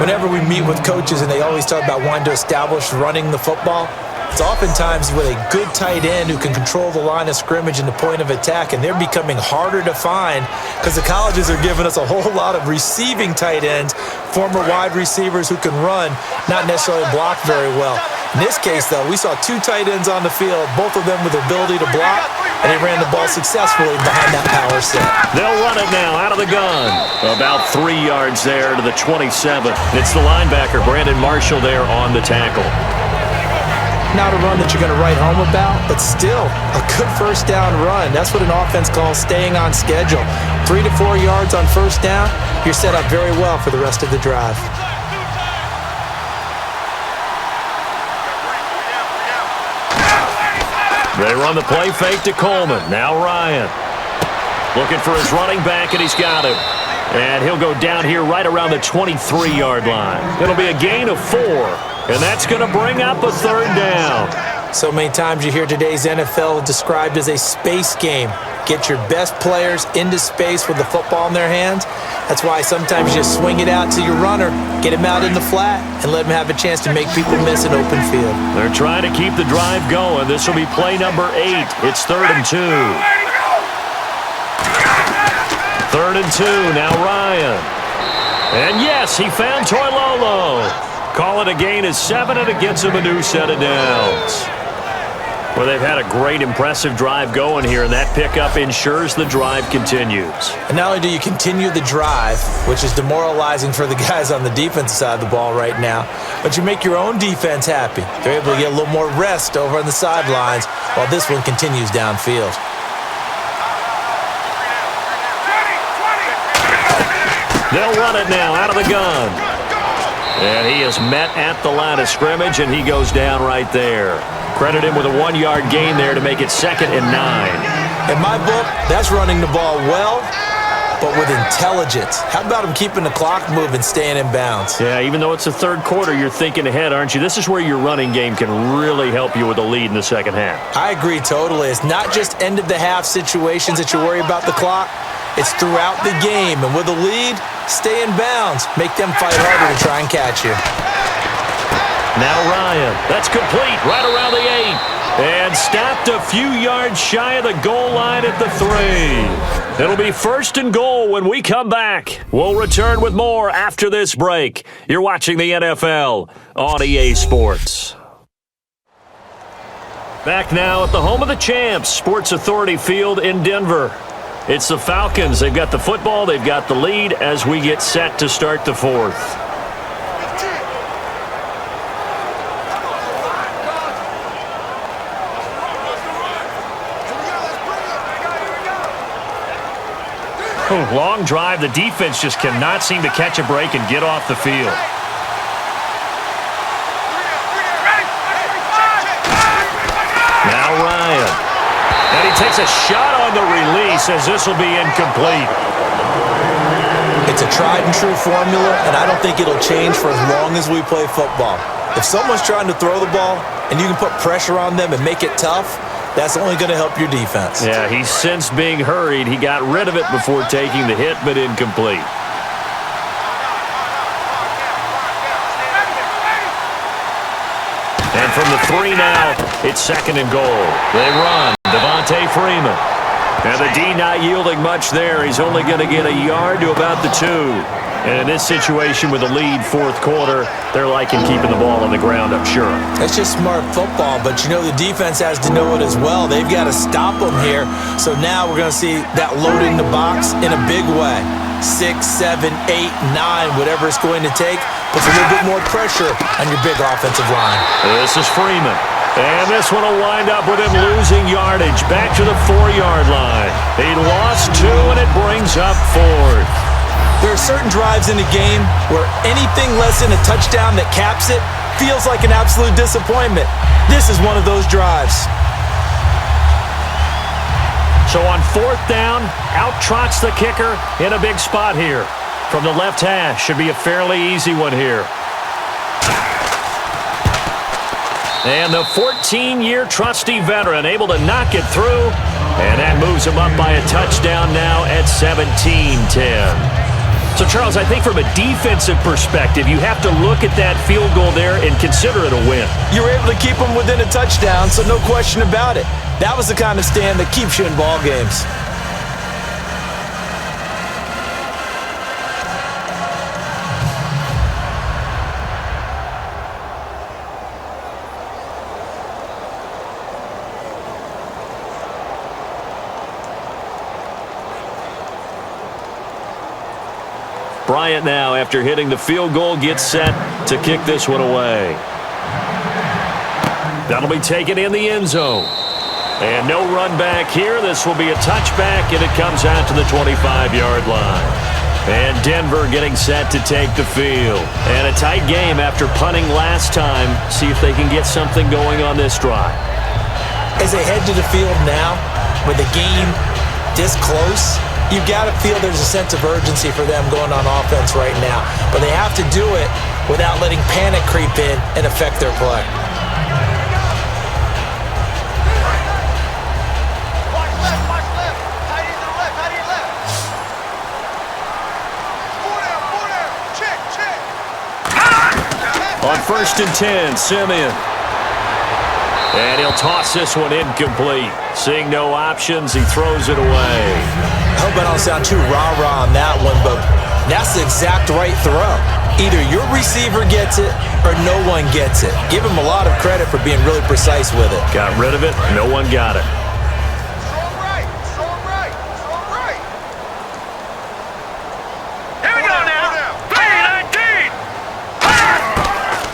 Whenever we meet with coaches and they always talk about wanting to establish running the football, it's oftentimes with a good tight end who can control the line of scrimmage and the point of attack, and they're becoming harder to find because the colleges are giving us a whole lot of receiving tight ends, former wide receivers who can run, not necessarily block very well. In this case, though, we saw two tight ends on the field, both of them with the ability to block, and they ran the ball successfully behind that power set.
They'll run it now out of the gun. About 3 yards there to the 27. It's the linebacker, Brandon Marshall, there on the tackle.
Not a run that you're going to write home about, but still a good first down run. That's what an offense calls staying on schedule. 3 to 4 yards on first down, you're set up very well for the rest of the drive.
They run the play fake to Coleman. Now Ryan. Looking for his running back, and he's got him. And he'll go down here right around the 23-yard line. It'll be a gain of 4, and that's going to bring up a third down.
So many times you hear today's NFL described as a space game. Get your best players into space with the football in their hands. That's why sometimes you just swing it out to your runner, get him out in the flat, and let him have a chance to make people miss an open field.
They're trying to keep the drive going. This will be play number 8. It's 3rd and 2. 3rd and 2, now Ryan. And yes, he found Toilolo. Call it a gain of 7, and it gets him a new set of downs. Well, they've had a great, impressive drive going here, and that pickup ensures the drive continues.
And not only do you continue the drive, which is demoralizing for the guys on the defensive side of the ball right now, but you make your own defense happy. They're able to get a little more rest over on the sidelines while this one continues downfield.
They'll run it now out of the gun. And he is met at the line of scrimmage, and he goes down right there. Credit him with a 1-yard gain there to make it 2nd and 9.
In my book, that's running the ball well, but with intelligence. How about him keeping the clock moving, staying in bounds?
Yeah, even though it's the third quarter, you're thinking ahead, aren't you? This is where your running game can really help you with a lead in the second half.
I agree totally. It's not just end-of-the-half situations that you worry about the clock. It's throughout the game. And with a lead, stay in bounds. Make them fight harder to try and catch you.
Now Ryan. That's complete right around the 8. And stopped a few yards shy of the goal line at the 3. It'll be 1st and goal when we come back. We'll return with more after this break. You're watching the NFL on EA Sports. Back now at the home of the champs, Sports Authority Field in Denver. It's the Falcons. They've got the football. They've got the lead as we get set to start the 4th. Long drive. The defense just cannot seem to catch a break and get off the field. Now Ryan. And he takes a shot on the release as this will be incomplete.
It's a tried and true formula, and I don't think it'll change for as long as we play football. If someone's trying to throw the ball and you can put pressure on them and make it tough, that's only going to help your defense.
Yeah, he's since being hurried. He got rid of it before taking the hit, but incomplete. And from the 3 now, it's 2nd and goal. They run. Devontae Freeman. And the D not yielding much there. He's only going to get a yard to about the 2. And in this situation with a lead 4th quarter, they're liking keeping the ball on the ground, I'm sure.
That's just smart football, but you know the defense has to know it as well. They've got to stop them here. So now we're going to see that loading the box in a big way. 6, 7, 8, 9, whatever it's going to take, puts a little bit more pressure on your big offensive line.
This is Freeman. And this one will wind up with him losing yardage back to the 4-yard line. He lost 2, and it brings up 4th.
There are certain drives in the game where anything less than a touchdown that caps it feels like an absolute disappointment. This is one of those drives.
So on 4th down, out trots the kicker in a big spot here. From the left hash, should be a fairly easy one here. And the 14-year trusty veteran able to knock it through, and that moves him up by a touchdown now at 17-10. So, Charles, I think from a defensive perspective, you have to look at that field goal there and consider it a win.
You were able to keep them within a touchdown, so no question about it. That was the kind of stand that keeps you in ball games.
Bryant now, after hitting the field goal, gets set to kick this one away. That'll be taken in the end zone. And no run back here. This will be a touchback, and it comes out to the 25-yard line. And Denver getting set to take the field. And a tight game after punting last time. See if they can get something going on this drive.
As they head to the field now, with the game this close, you've got to feel there's a sense of urgency for them going on offense right now. But they have to do it without letting panic creep in and affect their play.
Watch left. Tight end to the left, tight end left. 4 down. Check.
On 1st and 10, Simeon. And he'll toss this one incomplete. Seeing no options, he throws it away.
I hope I don't sound too rah-rah on that one, but that's the exact right throw. Either your receiver gets it or no one gets it. Give him a lot of credit for being really precise with it.
Got rid of it. No one got it.
Throw right. Here we go now. 3-19.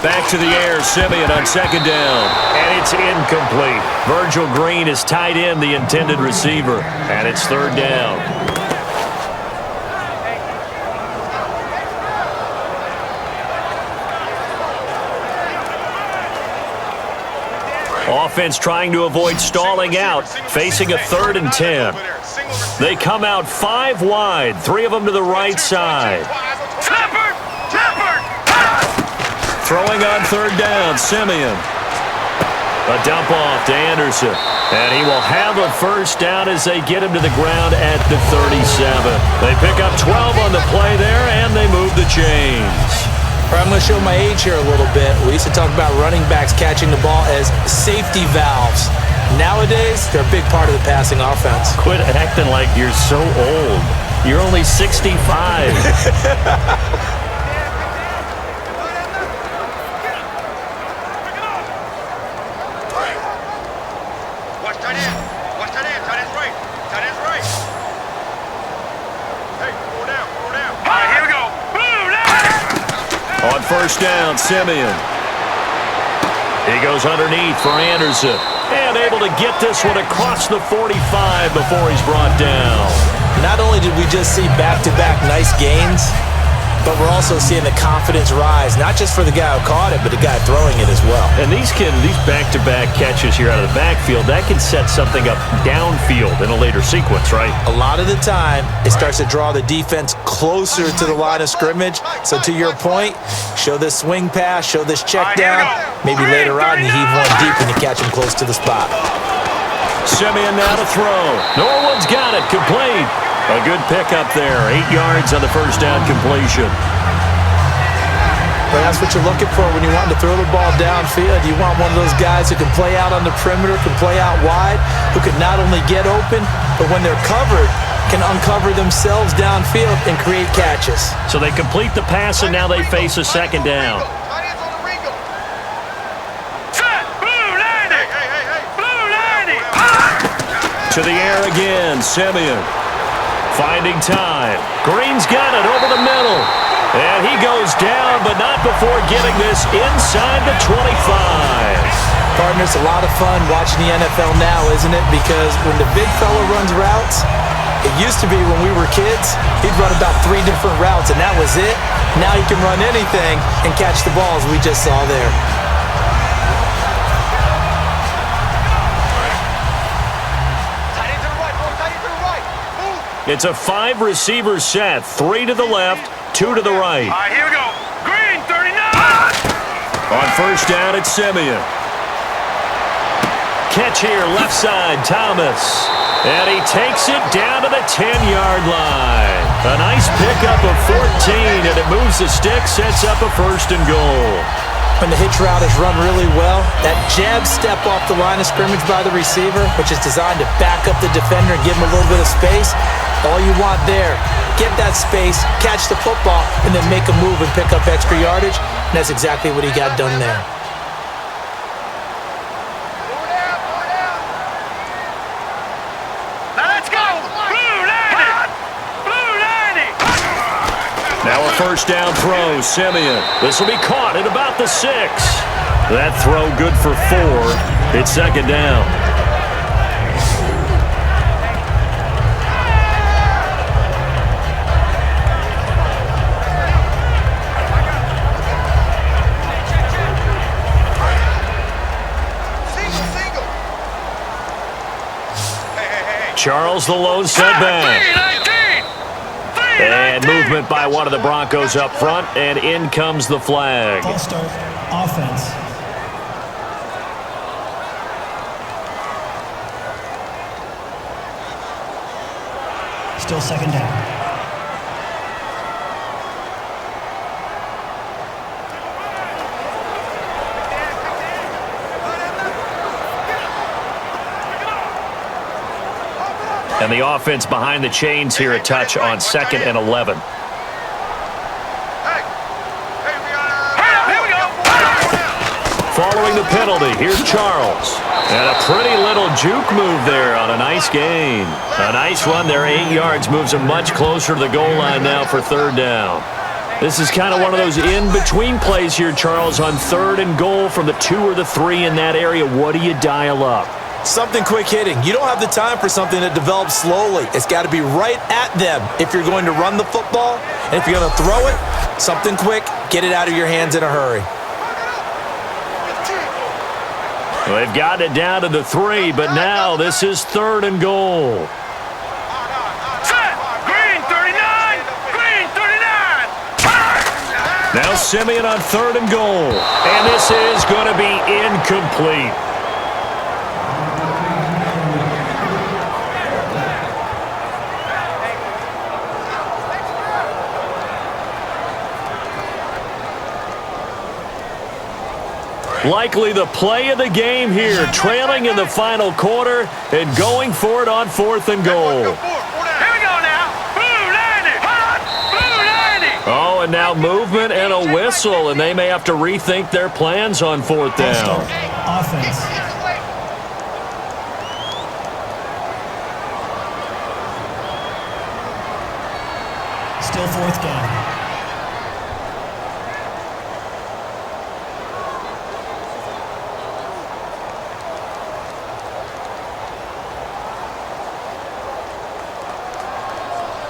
Back to the air, Simeon on 2nd down. And it's incomplete. Virgil Green is tied in the intended receiver. And it's 3rd down. Offense trying to avoid stalling out, facing a 3rd and 10. They come out 5 wide, 3 of them to the right side. Throwing on 3rd down, Simeon. A dump off to Anderson. And he will have a 1st down as they get him to the ground at the 37. They pick up 12 on the play there, and they move the chains.
I'm going to show my age here a little bit. We used to talk about running backs catching the ball as safety valves. Nowadays, they're a big part of the passing offense.
Quit acting like you're so old. You're only 65.
Watch tight end. Tight end's right. Hey, 4 down. All right, here we go.
On 1st down, Simeon. He goes underneath for Anderson. And able to get this one across the 45 before he's brought down.
Not only did we just see back-to-back nice gains, but we're also seeing the confidence rise, not just for the guy who caught it, but the guy throwing it as well.
And these back-to-back catches here out of the backfield, that can set something up downfield in a later sequence, right?
A lot of the time, it starts to draw the defense closer to the line of scrimmage. So to your point, show this swing pass, show this check down. Maybe later on you heave one deep and you catch him close to the spot.
Simeon now to throw. Norwood's got it, complete. A good pickup there, 8 yards on the 1st down completion.
But that's what you're looking for when you want to throw the ball downfield. You want one of those guys who can play out on the perimeter, can play out wide, who can not only get open, but when they're covered, can uncover themselves downfield and create catches.
So they complete the pass, and now they face a 2nd down.
Tight end's on the Ringo. Set. Blue 90. Hey. Blue 90.
To the air again, Simeon. Finding time. Green's got it over the middle. And he goes down, but not before getting this inside the 25.
Partner, it's a lot of fun watching the NFL now, isn't it? Because when the big fella runs routes, it used to be when we were kids, he'd run about 3 different routes, and that was it. Now he can run anything and catch the balls we just saw there.
It's a 5-receiver set. 3 to the left, 2 to the right.
All right, here we go. Green, 39.
On first down, it's Simeon. Catch here, left side, Thomas. And he takes it down to the 10-yard line. A nice pickup of 14, and it moves the stick, sets up a 1st and goal.
When the hitch route is run really well, that jab step off the line of scrimmage by the receiver, which is designed to back up the defender and give him a little bit of space, all you want there, get that space, catch the football, and then make a move and pick up extra yardage, and that's exactly what he got done there.
Now a first down throw, Simeon. This will be caught at about the 6. That throw good for 4. It's 2nd down. Charles the lone setback. And movement by one of the Broncos up front, and in comes the flag.
False start, offense. Still 2nd down.
And the offense behind the chains here, a touch on 2nd and 11. Following the penalty, here's Charles. And a pretty little juke move there on a nice gain. A nice run there, 8 yards, moves him much closer to the goal line now for 3rd down. This is kind of one of those in-between plays here, Charles, on 3rd and goal from the 2 or the 3 in that area. What do you dial up?
Something quick hitting. You don't have the time for something that develops slowly. It's got to be right at them if you're going to run the football. And if you're going to throw it, something quick, get it out of your hands in a hurry.
Well, they've got it down to the 3, but now this is 3rd and goal.
Set! Green, 39! Green, 39!
Now Simeon on 3rd and goal. And this is going to be incomplete. Likely the play of the game here, trailing in the final quarter and going for it on 4th and goal.
Here we go now. Blue 90. Blue 90.
Oh, and now movement and a whistle, and they may have to rethink their plans on 4th down.
Offense. Still 4th down.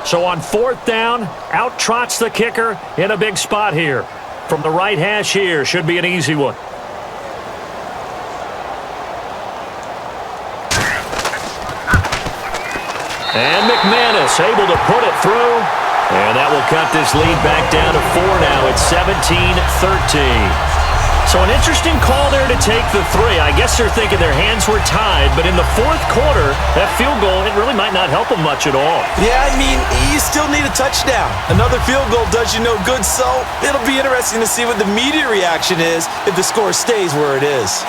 So on 4th down, out trots the kicker in a big spot here. From the right hash here, should be an easy one. And McManus able to put it through. And that will cut this lead back down to 4 now. It's 17-13. So an interesting call there to take the 3. I guess they're thinking their hands were tied, but in the 4th quarter, that field goal, it really might not help them much at all.
Yeah, I mean, you still need a touchdown. Another field goal does you no good, so it'll be interesting to see what the media reaction is if the score stays where it is.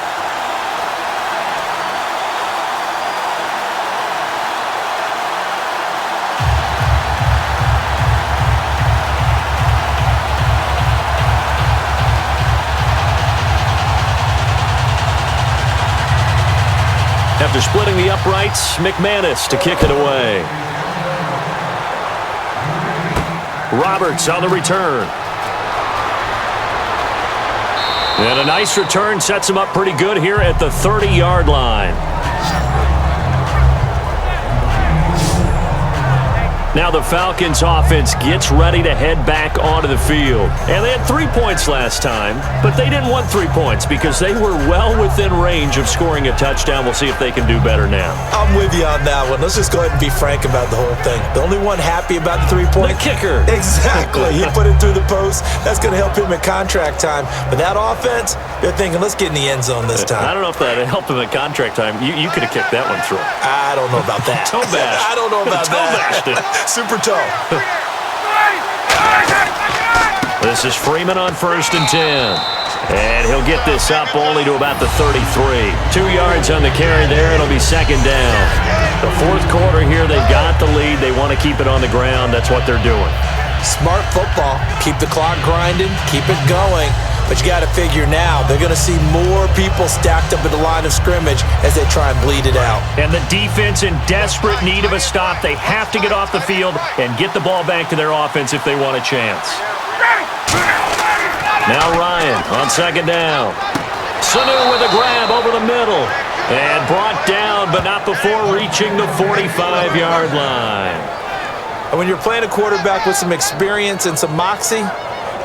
After splitting the uprights, McManus to kick it away. Roberts on the return. And a nice return sets him up pretty good here at the 30-yard line. Now the Falcons offense gets ready to head back onto the field. And they had 3 points last time, but they didn't want 3 points because they were well within range of scoring a touchdown. We'll see if they can do better now.
I'm with you on that one. Let's just go ahead and be frank about the whole thing. The only one happy about the 3-point?
The kicker.
Exactly. He put it through the post. That's going to help him at contract time. But that offense, they're thinking, let's get in the end zone this time.
I don't know if that helped him at contract time. You could have kicked that one through.
I don't know about that.
Toe bash.
I don't know about
Toe bashed it.
Super toe.
This is Freeman on 1st and 10. And he'll get this up only to about the 33. 2 yards on the carry there. It'll be 2nd down. The 4th quarter here, they've got the lead. They want to keep it on the ground. That's what they're doing.
Smart football. Keep the clock grinding. Keep it going. But you got to figure now, they're going to see more people stacked up at the line of scrimmage as they try and bleed it out.
And the defense in desperate need of a stop. They have to get off the field and get the ball back to their offense if they want a chance. Now Ryan on 2nd down. Sanu with a grab over the middle. And brought down, but not before reaching the 45-yard line.
And when you're playing a quarterback with some experience and some moxie,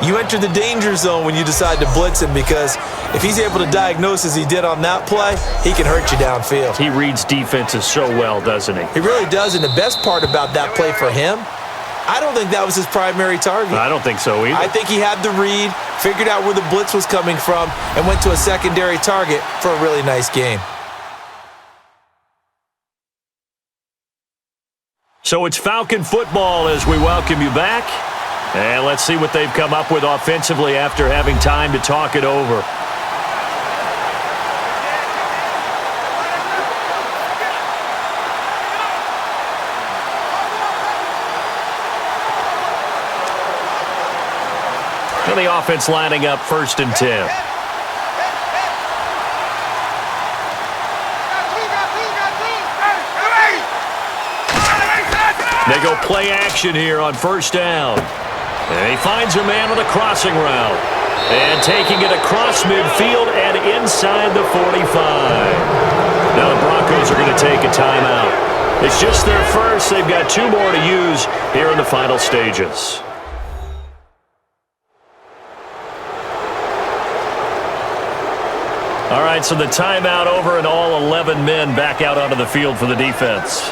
you enter the danger zone when you decide to blitz him, because if he's able to diagnose as he did on that play, he can hurt you downfield.
He reads defenses so well, doesn't he?
He really does, and the best part about that play for him, I don't think that was his primary target.
I don't think so either.
I think he had the read, figured out where the blitz was coming from, and went to a secondary target for a really nice game.
So it's Falcon football as we welcome you back. And let's see what they've come up with offensively after having time to talk it over. And the offense lining up 1st and 10. They go play action here on 1st down. And he finds a man with a crossing route. And taking it across midfield and inside the 45. Now the Broncos are going to take a timeout. It's just their first. They've got 2 more to use here in the final stages. All right, so the timeout over and all 11 men back out onto the field for the defense.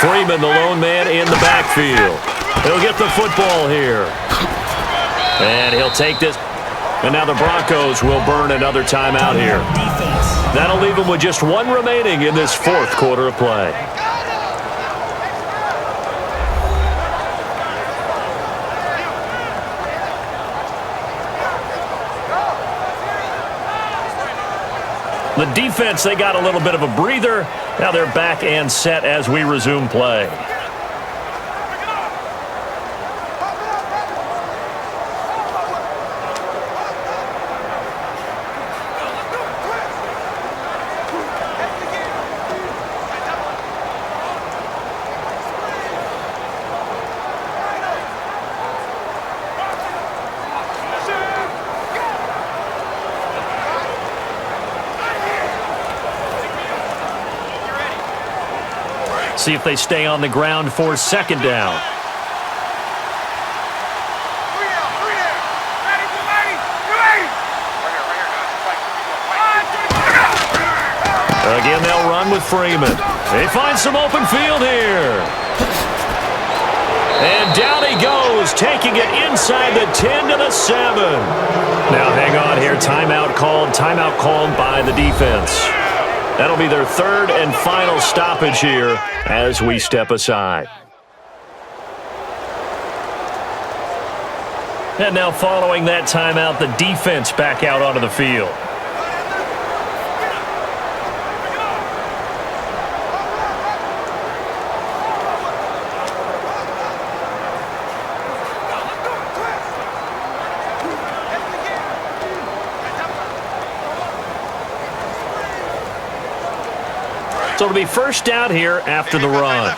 Freeman, the lone man in the backfield. He'll get the football here. And he'll take this. And now the Broncos will burn another timeout here. That'll leave them with just 1 remaining in this 4th quarter of play. The defense, they got a little bit of a breather. Now they're back and set as we resume play. See if they stay on the ground for 2nd down. Again, they'll run with Freeman. They find some open field here. And down he goes, taking it inside the 10 to the 7. Now hang on here. Timeout called by the defense. That'll be their 3rd and final stoppage here as we step aside. And now following that timeout, the defense back out onto the field. So it'll be first down here after the run.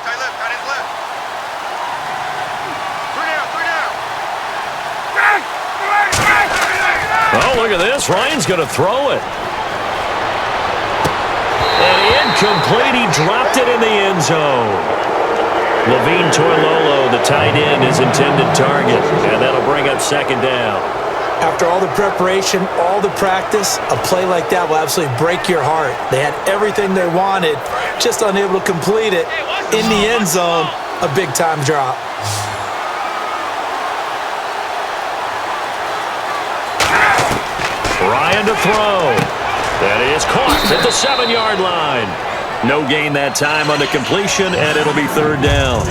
Oh, look at this. Ryan's going to throw it. And incomplete. He dropped it in the end zone. Levine Toilolo, the tight end, his intended target. And that'll bring up second down.
After all the preparation, all the practice, a play like that will absolutely break your heart. They had everything they wanted, just unable to complete it. In the end zone, a big-time drop.
Ryan to throw. That is caught at the 7-yard line. No gain that time on the completion, and it'll be third down.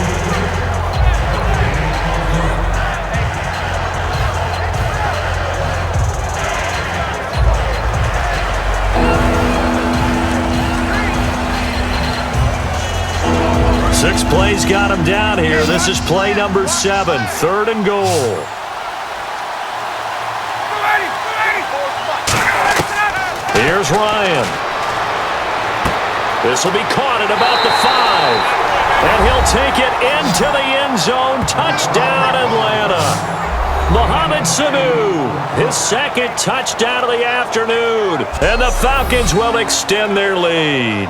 Six plays got him down here. This is play number 7, third and goal. Here's Ryan. This will be caught at about the 5. And he'll take it into the end zone. Touchdown, Atlanta. Mohamed Sanu, his second touchdown of the afternoon. And the Falcons will extend their lead.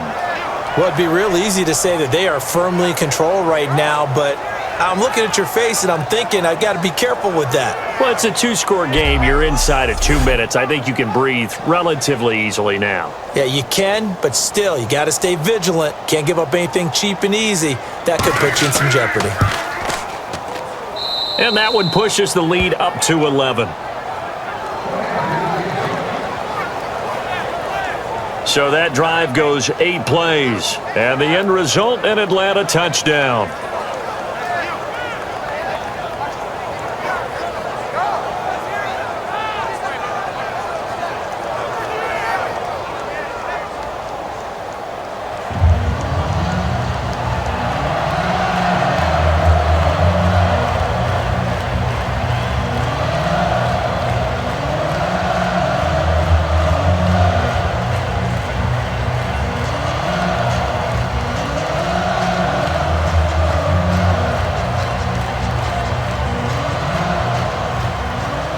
Well, it'd be real easy to say that they are firmly in control right now, but I'm looking at your face and I'm thinking I've got to be careful with that.
Well, it's a 2-score game. You're inside of 2 minutes. I think you can breathe relatively easily now.
Yeah, you can, but still, you got to stay vigilant. Can't give up anything cheap and easy. That could put you in some jeopardy.
And that one pushes the lead up to 11. So that drive goes 8 plays. And the end result, an Atlanta touchdown.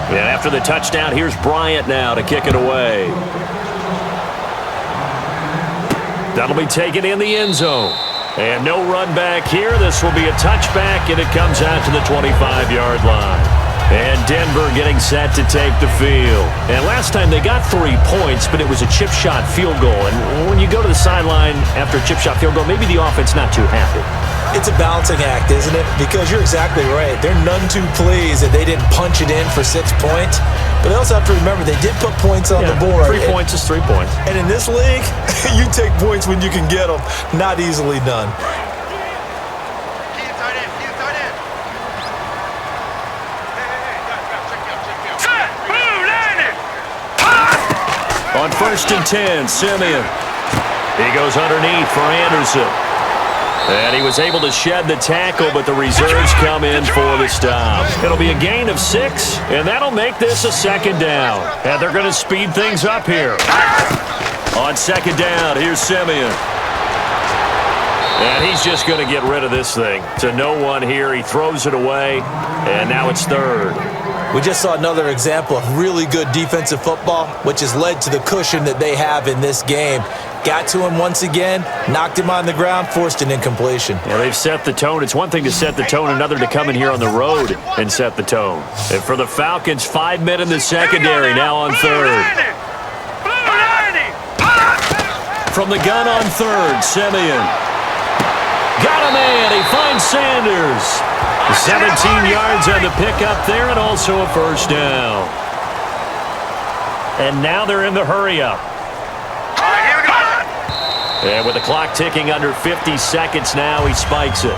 And after the touchdown, here's Bryant now to kick it away. That'll be taken in the end zone. And no run back here. This will be a touchback, and it comes out to the 25-yard line. And Denver getting set to take the field. And last time they got 3 points, but it was a chip shot field goal. And when you go to the sideline after a chip shot field goal, maybe the offense not too happy.
It's a balancing act, isn't it? Because you're exactly right. They're none too pleased that they didn't punch it in for 6 points. But they also have to remember they did put points on the board.
3 points is 3 points.
And in this league, you take points when you can get them. Not easily done.
On 1st and 10, Simeon. He goes underneath for Anderson. And he was able to shed the tackle, but the reserves come in for the stop. It'll be a gain of 6, and that'll make this a second down. And they're going to speed things up here. On second down, here's Simeon. And he's just going to get rid of this thing. To no one here. He throws it away, and now it's third.
We just saw another example of really good defensive football, which has led to the cushion that they have in this game. Got to him once again, knocked him on the ground, forced an incompletion.
Yeah, they've set the tone. It's one thing to set the tone, another to come in here on the road and set the tone. And for the Falcons, 5 men in the secondary, now on third. From the gun on third, Simeon. Got a man. He finds Sanders. 17 yards on the pickup there, and also a first down. And now they're in the hurry-up. And with the clock ticking under 50 seconds now, he spikes it.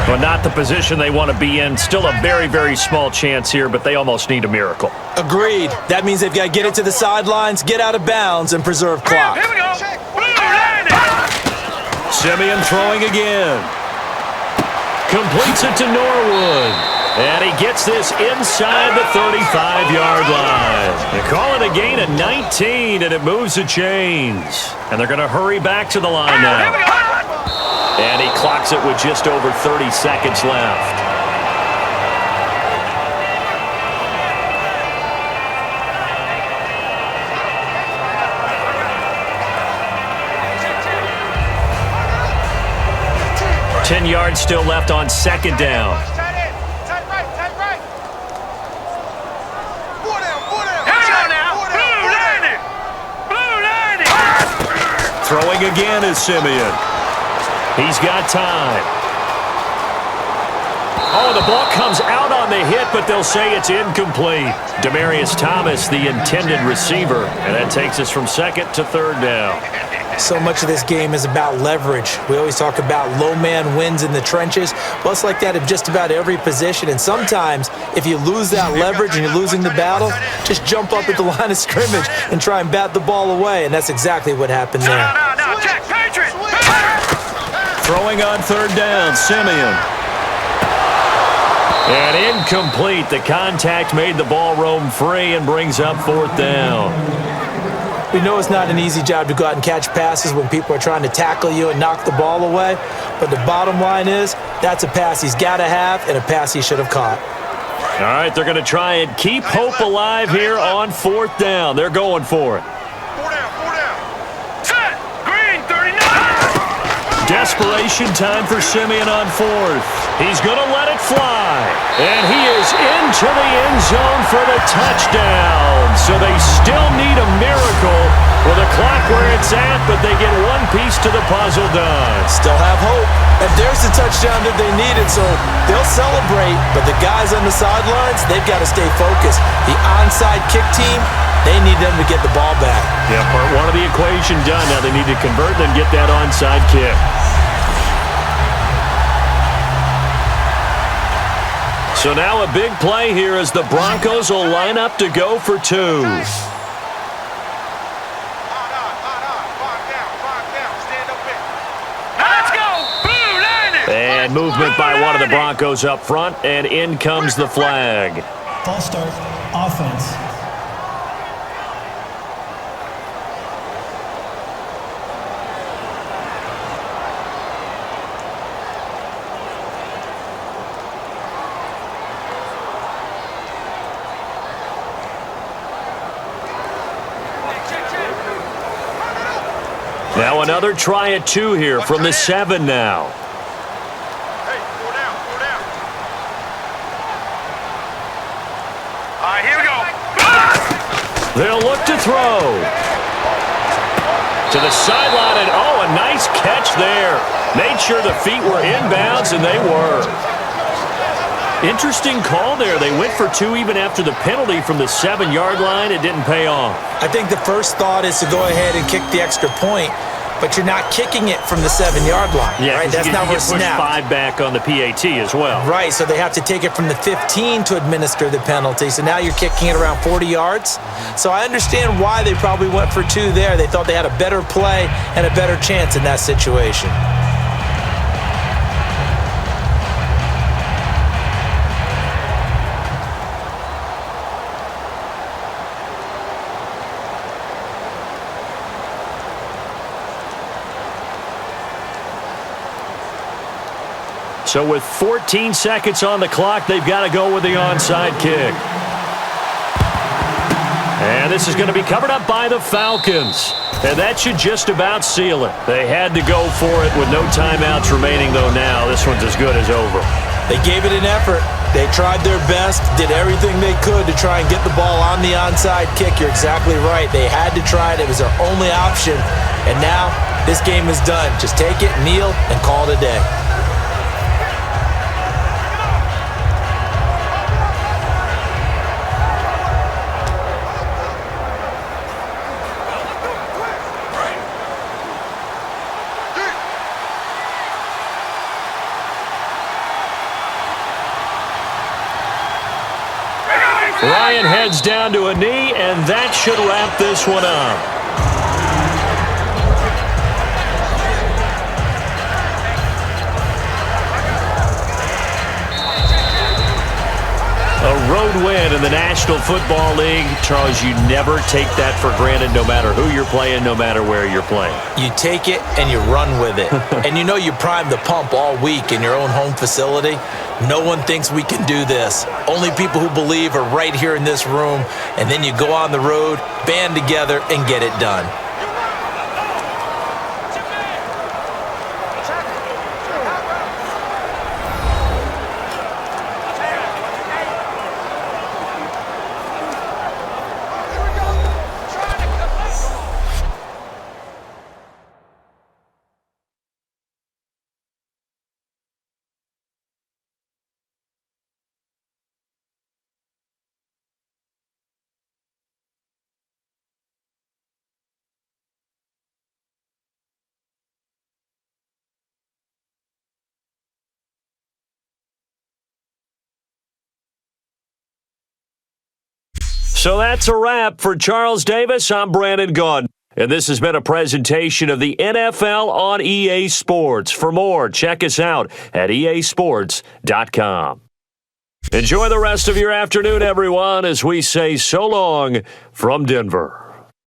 Well, not the position they want to be in. Still a very, very small chance here, but they almost need a miracle.
Agreed. That means they've got to get it to the sidelines, get out of bounds, and preserve clock.
Here we go.
Simeon throwing again. Completes it to Norwood. And he gets this inside the 35-yard line. They call it a gain of 19, and it moves the chains. And they're going to hurry back to the line now. And he clocks it with just over 30 seconds left. Ten yards still left on second down. Throwing again is Simeon. He's got time. Oh, the ball comes out on the hit, but they'll say it's incomplete. Demaryius Thomas, the intended receiver, and that takes us from second to third down.
So much of this game is about leverage. We always talk about low man wins in the trenches. Well, it's like that in just about every position. And sometimes, if you lose that leverage and you're losing the battle, just jump up at the line of scrimmage and try and bat the ball away. And that's exactly what happened there.
Throwing on third down, Simeon. And incomplete. The contact made the ball roam free and brings up fourth down.
We know it's not an easy job to go out and catch passes when people are trying to tackle you and knock the ball away. But the bottom line is, that's a pass he's got to have and a pass he should have caught.
All right, they're going to try and keep hope alive here on fourth down. They're going for it.
Four down. Set. Green, 39.
Desperation time for Simeon on fourth. He's going to let it fly. And he is into the end zone for the touchdown. So they still need a miracle with a clock where it's at, but they get one piece to the puzzle done.
Still have hope. And there's the touchdown that they needed, so they'll celebrate. But the guys on the sidelines, they've got to stay focused. The onside kick team, they need them to get the ball back.
Yeah, part one of the equation done. Now they need to convert and get that onside kick. So now a big play here as the Broncos will line up to go for two. And movement by one of the Broncos up front, and in comes the flag.
False start, offense.
Now another try at two here from the 7 now.
Hey, four down. All right, here we go.
They'll look to throw. To the sideline, and oh, a nice catch there. Made sure the feet were inbounds, and they were. Interesting call there. They went for two even after the penalty from the 7-yard line. It didn't pay off.
I think the first thought is to go ahead and kick the extra point, but you're not kicking it from the 7-yard line,
yeah,
right? That's not where it's snapped.
5 back on the PAT as well.
Right, so they have to take it from the 15 to administer the penalty. So now you're kicking it around 40 yards. So I understand why they probably went for two there. They thought they had a better play and a better chance in that situation.
So with 14 seconds on the clock, they've got to go with the onside kick. And this is going to be covered up by the Falcons. And that should just about seal it. They had to go for it with no timeouts remaining, though now this one's as good as over.
They gave it an effort. They tried their best, did everything they could to try and get the ball on the onside kick. You're exactly right. They had to try it. It was their only option. And now this game is done. Just take it, kneel, and call it a day.
Ryan heads down to a knee, and that should wrap this one up. road win in the National Football League. Charles, you never take that for granted no matter who you're playing, no matter where you're playing.
You take it and you run with it. And you know you primed the pump all week in your own home facility. No one thinks we can do this. Only people who believe are right here in this room. And then you go on the road, band together, and get it done.
So that's a wrap for Charles Davis. I'm Brandon Gaudin. And this has been a presentation of the NFL on EA Sports. For more, check us out at easports.com. Enjoy the rest of your afternoon, everyone, as we say so long from Denver.